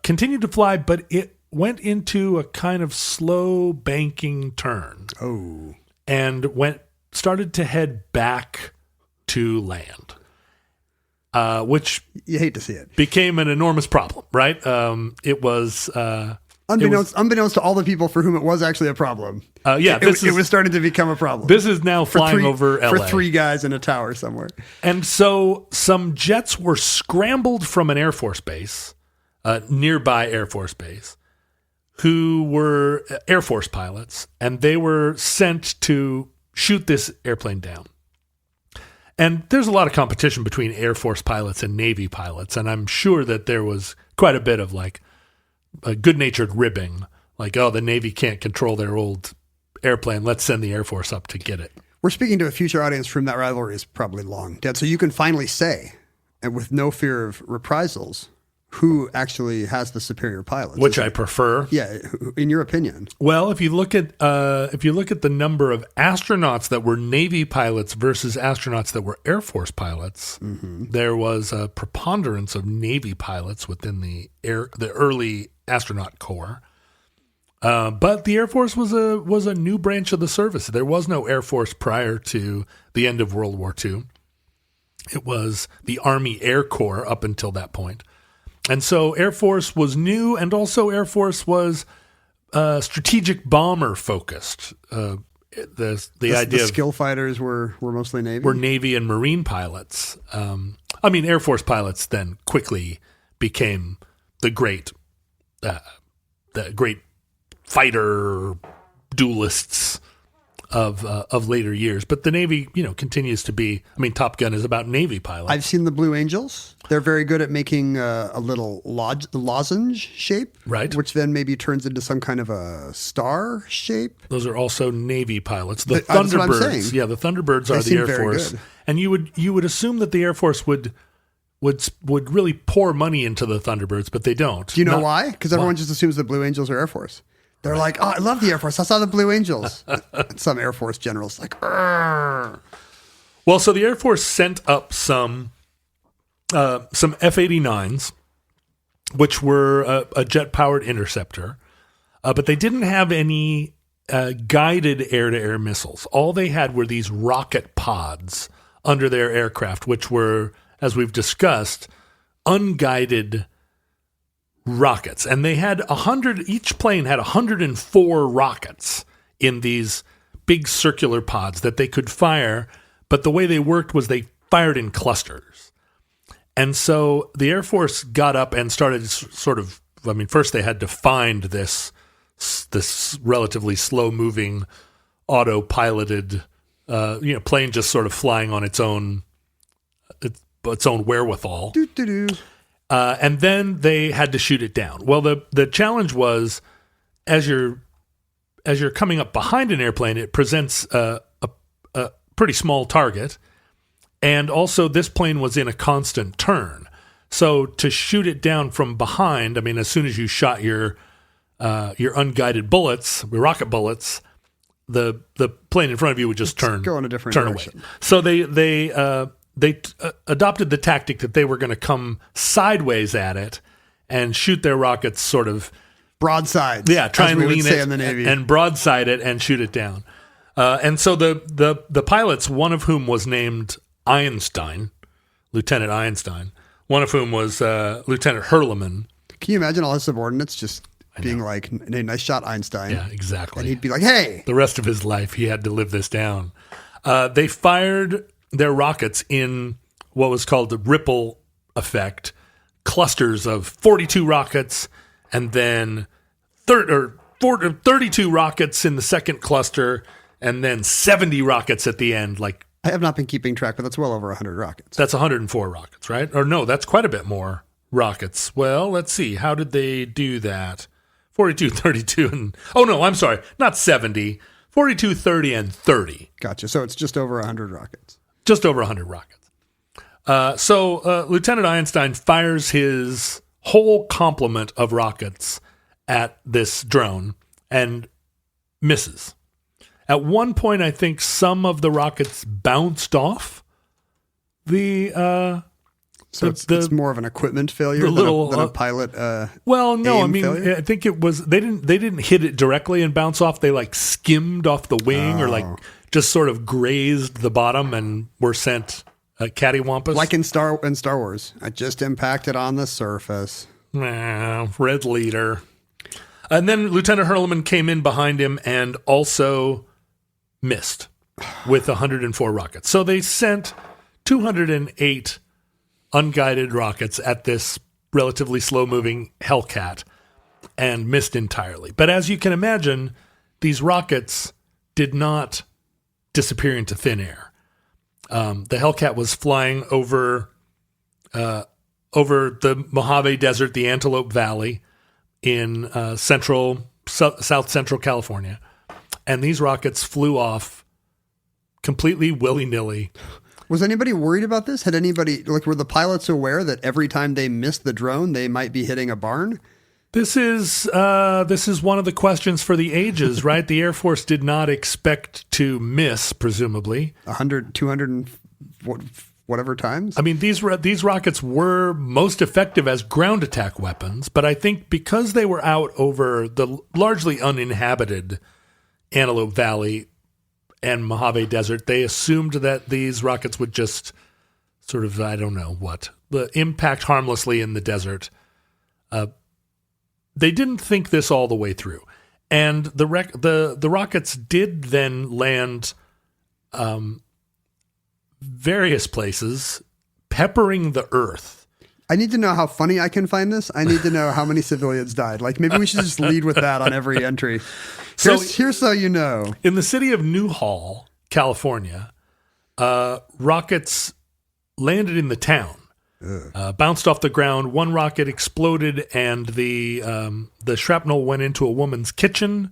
continued to fly, but it went into a kind of slow banking turn. Oh. And started to head back to land, which you hate to see it. Became an enormous problem, right? It was unbeknownst to all the people for whom it was actually a problem. It was starting to become a problem. This is now flying over LA for 3 guys in a tower somewhere. And so some jets were scrambled from an Air Force base, nearby Air Force base, who were Air Force pilots, and they were sent to shoot this airplane down. And there's a lot of competition between Air Force pilots and Navy pilots, and I'm sure that there was quite a bit of a good-natured ribbing, the Navy can't control their old airplane, let's send the Air Force up to get it. We're speaking to a future audience for whom that rivalry is probably long dead, so you can finally say, and with no fear of reprisals, who actually has the superior pilots. Which I prefer. Yeah, in your opinion. Well, if you look at the number of astronauts that were Navy pilots versus astronauts that were Air Force pilots, there was a preponderance of Navy pilots within the early astronaut corps. But the Air Force was a new branch of the service. There was no Air Force prior to the end of World War II. It was the Army Air Corps up until that point. And so Air Force was new, and also Air Force was strategic bomber focused. The skill fighters were mostly Navy? Were Navy and Marine pilots. Air Force pilots then quickly became the great fighter duelists of later years. But the Navy, continues to be. Top Gun is about Navy pilots. I've seen the Blue Angels. They're very good at making a little lozenge shape, right? Which then maybe turns into some kind of a star shape. Those are also Navy pilots. The Thunderbirds, the Thunderbirds are the Air Force, good. And you would assume that the Air Force would really pour money into the Thunderbirds, but they don't. Do you know why? Because everyone just assumes the Blue Angels are Air Force. They're like, oh, I love the Air Force. I saw the Blue Angels. And some Air Force generals like, Arr. Well, so the Air Force sent up some F-89s, which were a jet-powered interceptor, but they didn't have any guided air-to-air missiles. All they had were these rocket pods under their aircraft, which were, as we've discussed, unguided rockets. And they had each plane had 104 rockets in these big circular pods that they could fire, but the way they worked was they fired in clusters. And so the Air Force got up and started first they had to find this relatively slow-moving, auto-piloted plane just sort of flying on its own wherewithal. And then they had to shoot it down. Well, the challenge was, as you're coming up behind an airplane, it presents a pretty small target, and also this plane was in a constant turn. So to shoot it down from behind, as soon as you shot your unguided bullets, rocket bullets, the plane in front of you would just turn go in a different direction. Away. So they adopted the tactic that they were going to come sideways at it and shoot their rockets sort of broadside. Yeah, try and lean it in the Navy. And broadside it and shoot it down. And so the pilots, one of whom was named Einstein, Lieutenant Einstein, one of whom was Lieutenant Hurleman. Can you imagine all his subordinates just being like, "Hey, nice shot, Einstein"? Yeah, exactly. And he'd be like, "Hey." The rest of his life, he had to live this down. They fired their rockets in what was called the ripple effect, clusters of 42 rockets, and then 32 rockets in the second cluster, and then 70 rockets at the end. Like, I have not been keeping track, but that's well over 100 rockets. that's 104 rockets, right? Or no, that's quite a bit more rockets. Well, let's see. How did they do that? 42, 32, and... Oh, no, I'm sorry. Not 70. 42, 30, and 30. Gotcha. So it's just over 100 rockets. Just over 100 rockets. So Lieutenant Einstein fires his whole complement of rockets at this drone and misses. At one point, I think some of the rockets bounced off the... So it's more of an equipment failure than a pilot. Well, no, I mean, failure? I think it was they didn't hit it directly and bounce off. They like skimmed off the wing or like just sort of grazed the bottom and were sent cattywampus. Like in Star Wars, I just impacted on the surface. Red leader. And then Lieutenant Hurleman came in behind him and also missed with 104 rockets. So they sent 208 unguided rockets at this relatively slow-moving Hellcat and missed entirely. But as you can imagine, these rockets did not disappear into thin air. The Hellcat was flying over the Mojave Desert, the Antelope Valley in South Central California. And these rockets flew off completely willy-nilly. Was anybody worried about this? Were the pilots aware that every time they missed the drone, they might be hitting a barn? This is one of the questions for the ages, right? The Air Force did not expect to miss, presumably. 100, 200, and whatever times? I mean, these rockets were most effective as ground attack weapons, but I think because they were out over the largely uninhabited Antelope Valley and Mojave Desert, they assumed that these rockets would just sort of, I don't know what, impact harmlessly in the desert. They didn't think this all the way through. And the rockets did then land various places, peppering the earth. I need to know how funny I can find this. I need to know how many civilians died. Like, maybe we should just lead with that on every entry. Here's so you know. In the city of Newhall, California, rockets landed in the town, bounced off the ground. One rocket exploded, and the shrapnel went into a woman's kitchen,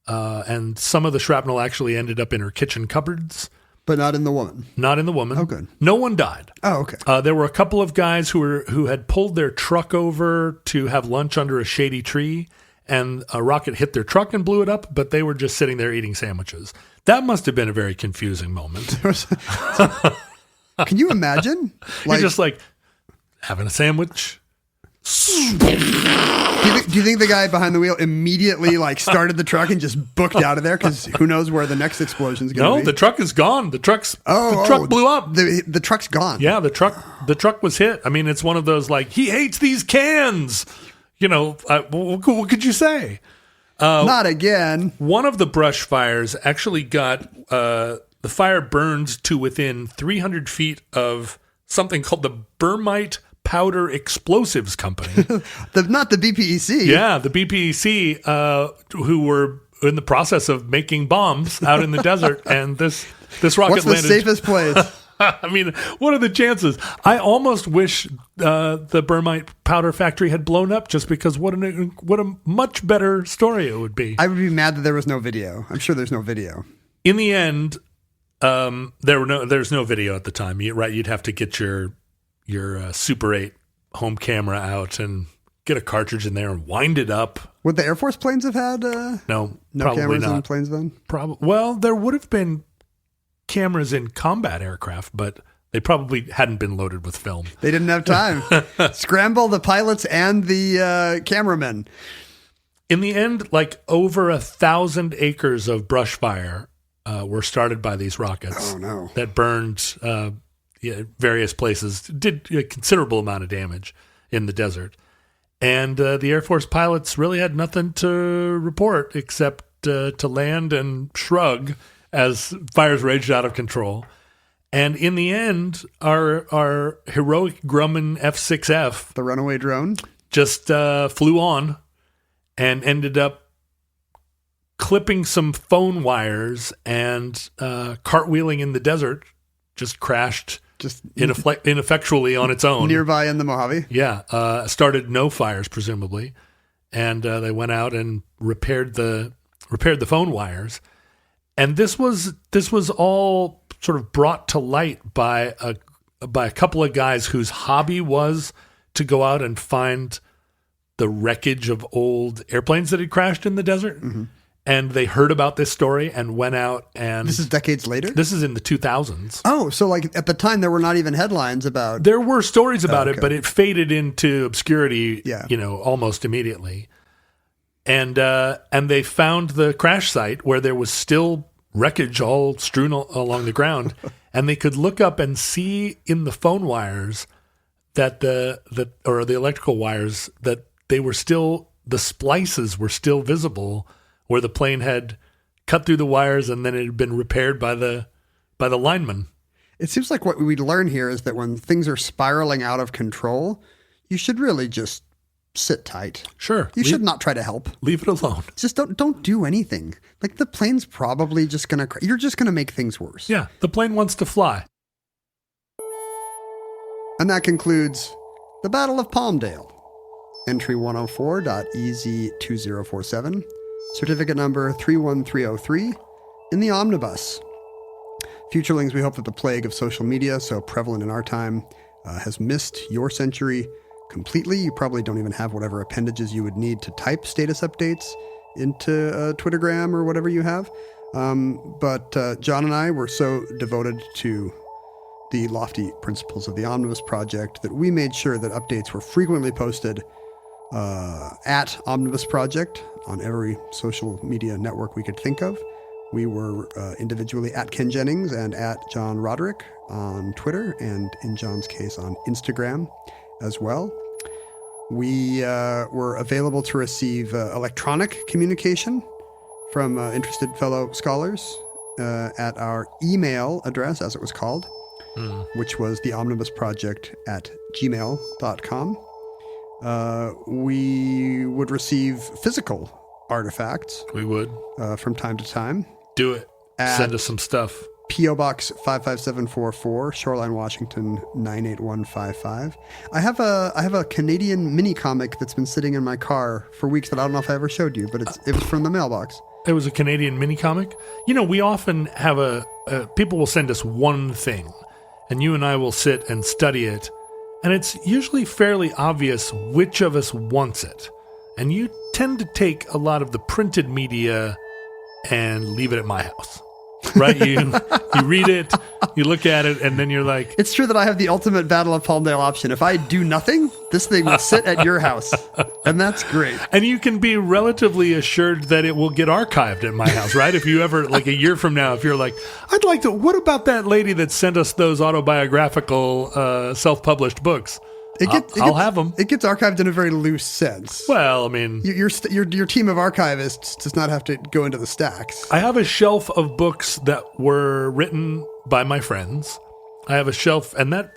and some of the shrapnel actually ended up in her kitchen cupboards. But not in the woman. Not in the woman. Oh, good. No one died. Oh, okay. There were a couple of guys who had pulled their truck over to have lunch under a shady tree, and a rocket hit their truck and blew it up, but they were just sitting there eating sandwiches. That must have been a very confusing moment. Can you imagine? You're just like, having a sandwich. Do you think the guy behind the wheel immediately started the truck and just booked out of there? Because who knows where the next explosion is going to be? No, the truck is gone. The truck blew up. The truck's gone. Yeah, the truck was hit. I mean, it's one of those he hates these cans. What could you say? Not again. One of the brush fires actually got the fire burned to within 300 feet of something called the Burmite Powder Explosives Company. Not the BPEC. Yeah, the BPEC, who were in the process of making bombs out in the desert, and this rocket What's the landed. Safest place? I mean, what are the chances? I almost wish the Burmite powder factory had blown up, just because what a much better story it would be. I would be mad that there was no video. I'm sure there's no video. In the end, there's no video at the time. You'd have to get your Super 8 home camera out and get a cartridge in there and wind it up. Would the Air Force planes have had no cameras not. in planes then? Well, there would have been cameras in combat aircraft, but they probably hadn't been loaded with film. They didn't have time. Scramble the pilots and the cameramen. In the end, over 1,000 acres of brush fire were started by these rockets. Oh, no. That burned various places, did a considerable amount of damage in the desert. And the Air Force pilots really had nothing to report except to land and shrug as fires raged out of control. And in the end, our heroic Grumman F-6F, The runaway drone, just flew on and ended up clipping some phone wires and cartwheeling in the desert, just crashed ineffectually on its own. Nearby in the Mojave. Yeah. Started no fires, presumably. And they went out and repaired the phone wires. And this was all sort of brought to light by a couple of guys whose hobby was to go out and find the wreckage of old airplanes that had crashed in the desert. Mm-hmm. And they heard about this story and went out and... This is decades later? This is in the 2000s. Oh, so like at the time there were not even headlines about... There were stories about it, but it faded into obscurity, almost immediately. And they found the crash site where there was still wreckage all strewn along the ground. And they could look up and see in the phone wires that the electrical wires that they were still... The splices were still visible where the plane had cut through the wires and then it had been repaired by the lineman. It seems like what we learn here is that when things are spiraling out of control, you should really just sit tight. Sure. You should not try to help. Leave it alone. Just don't do anything. Like the plane's probably just going to... You're just going to make things worse. Yeah, the plane wants to fly. And that concludes the Battle of Palmdale. Entry 104.EZ2047. Certificate number 31303 in the omnibus. Futurelings, we hope that the plague of social media, so prevalent in our time, has missed your century completely. You probably don't even have whatever appendages you would need to type status updates into Twittergram or whatever you have. But John and I were so devoted to the lofty principles of the Omnibus Project that we made sure that updates were frequently posted at Omnibus Project on every social media network we could think of. We were individually at Ken Jennings and at John Roderick on Twitter, and in John's case on Instagram as well. We were available to receive electronic communication from interested fellow scholars at our email address, as it was called, which was theomnibusproject@gmail.com. We would receive physical artifacts. We would. From time to time. Do it. Send us some stuff. P.O. Box 55744, Shoreline, Washington 98155. I have a Canadian mini comic that's been sitting in my car for weeks that I don't know if I ever showed you, but it was from the mailbox. It was a Canadian mini comic. We often have people will send us one thing, and you and I will sit and study it, and it's usually fairly obvious which of us wants it. And you tend to take a lot of the printed media and leave it at my house. Right? You read it, you look at it, and then you're like... It's true that I have the ultimate Battle of Palmdale option. If I do nothing, this thing will sit at your house. And that's great. And you can be relatively assured that it will get archived at my house, right? If you ever, like a year from now, if you're like, I'd like to... What about that lady that sent us those autobiographical self-published books? I'll have them. It gets archived in a very loose sense. Well, I mean... Your team of archivists does not have to go into the stacks. I have a shelf of books that were written by my friends. I have a shelf, and that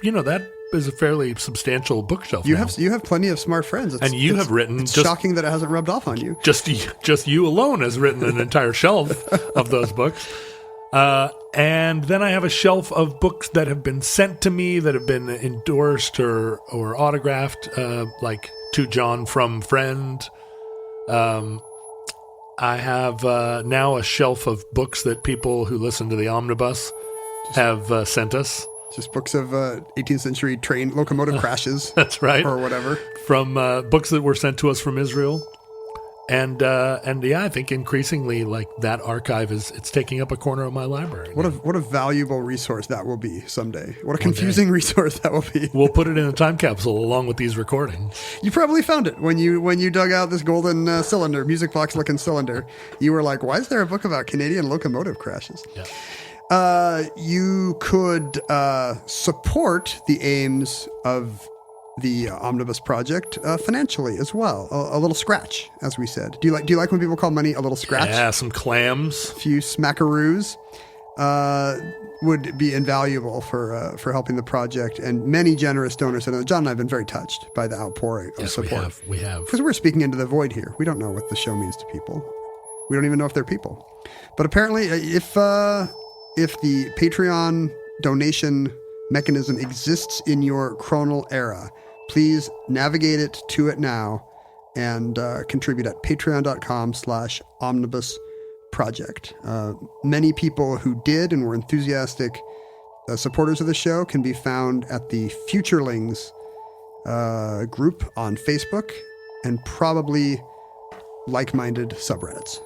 is a fairly substantial bookshelf. You have plenty of smart friends. You have written... It's shocking that it hasn't rubbed off on you. Just you alone has written an entire shelf of those books. And then I have a shelf of books that have been sent to me that have been endorsed or autographed, like to John from friend. I have now a shelf of books that people who listen to the Omnibus have sent us. Just books of 18th century train locomotive crashes. That's right. Or whatever. From books that were sent to us from Israel. And yeah, I think increasingly like that archive it's taking up a corner of my library. What a valuable resource that will be someday. What a confusing resource that will be. We'll put it in a time capsule along with these recordings. You probably found it when you dug out this golden cylinder, music box looking cylinder. You were like, why is there a book about Canadian locomotive crashes? Yeah. You could support the aims of the Omnibus Project financially as well. A little scratch, as we said. Do you like when people call money a little scratch? Yeah, some clams. A few smackaroos would be invaluable for helping the project. And many generous donors. And John and I have been very touched by the outpouring of support. We have. Because we're speaking into the void here. We don't know what the show means to people. We don't even know if they're people. But apparently, if the Patreon donation mechanism exists in your chronal era, please navigate it to it now and contribute at patreon.com/omnibusproject. Many people who did and were enthusiastic supporters of the show can be found at the Futurelings group on Facebook and probably like-minded subreddits.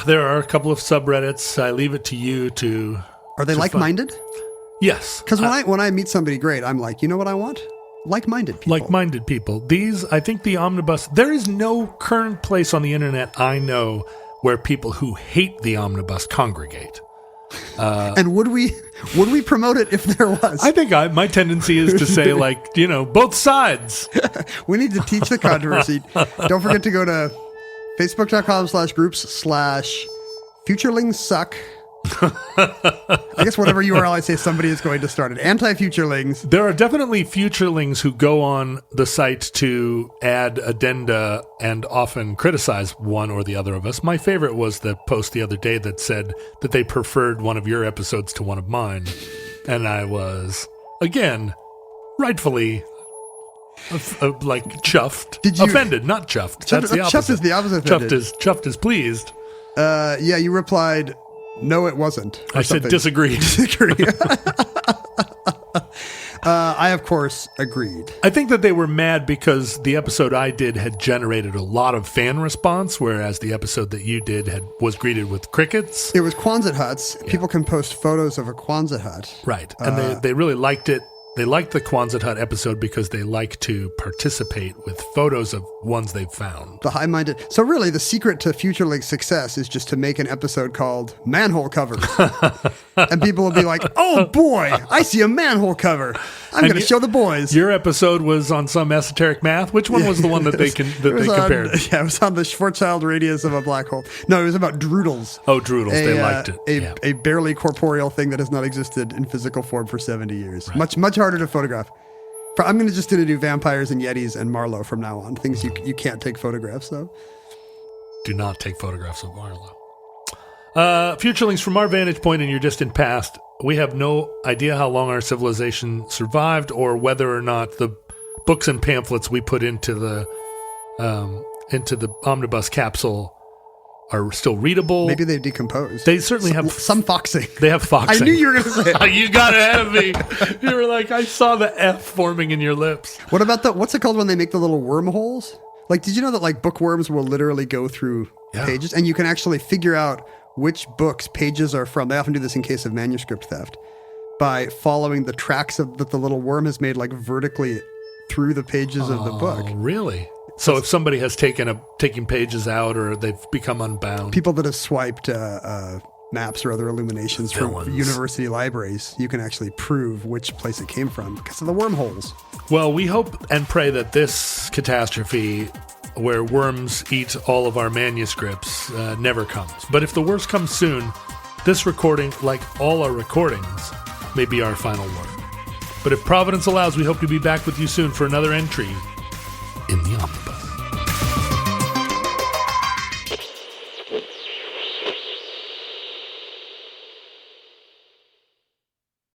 There are a couple of subreddits. I leave it to you to... Are they like-minded? Yes. Because when I meet somebody great, I'm like, you know what I want? Like-minded people. Like-minded people. These, I think the Omnibus... There is no current place on the internet I know where people who hate the Omnibus congregate. And would we promote it if there was? I think my tendency is to say, both sides. We need to teach the controversy. Don't forget to go to facebook.com/groups/futurelings suck. I guess whatever URL I say, somebody is going to start it. Anti-futurelings. There are definitely futurelings who go on the site to add addenda and often criticize one or the other of us. My favorite was the post the other day that said that they preferred one of your episodes to one of mine. And I was, again, rightfully chuffed. Offended, not chuffed. That's the opposite. Chuffed is the opposite. Chuffed is pleased. Yeah, you replied, no, it wasn't. I said disagreed. I, of course, agreed. I think that they were mad because the episode I did had generated a lot of fan response, whereas the episode that you did was greeted with crickets. It was Quonset huts. Yeah. People can post photos of a Quonset hut. Right. And they really liked it. They liked the Quonset hut episode because they like to participate with photos of ones they've found. The high-minded. So really, the secret to Futurelink success is just to make an episode called Manhole Covers. And people will be like, oh boy, I see a manhole cover. I'm going to show the boys. Your episode was on some esoteric math. Which one was the one that they compared? Yeah, it was on the Schwarzschild radius of a black hole. No, it was about droodles. Oh, droodles. They liked it. A barely corporeal thing that has not existed in physical form for 70 years. Right. Much harder to photograph. I'm going to just do vampires and yetis and Marlowe from now on. Things you can't take photographs of. Do not take photographs of Marlowe. Futurelings, from our vantage point in your distant past, we have no idea how long our civilization survived or whether or not the books and pamphlets we put into the omnibus capsule are still readable. Maybe they've decomposed. They certainly have some foxing. They have foxing. I knew you were going to say it. You got ahead of me. You were like, I saw the F forming in your lips. What about what's it called when they make the little wormholes? Did you know that bookworms will literally go through pages and you can actually figure out which books pages are from? They often do this in case of manuscript theft by following the tracks that the little worm has made vertically through the pages of the book. Really? So if somebody has taken pages out or they've become unbound. People that have swiped maps or other illuminations from university libraries, you can actually prove which place it came from because of the wormholes. Well, we hope and pray that this catastrophe where worms eat all of our manuscripts never comes. But if the worst comes soon, this recording, like all our recordings, may be our final word. But if Providence allows, we hope to be back with you soon for another entry in the Omnibus.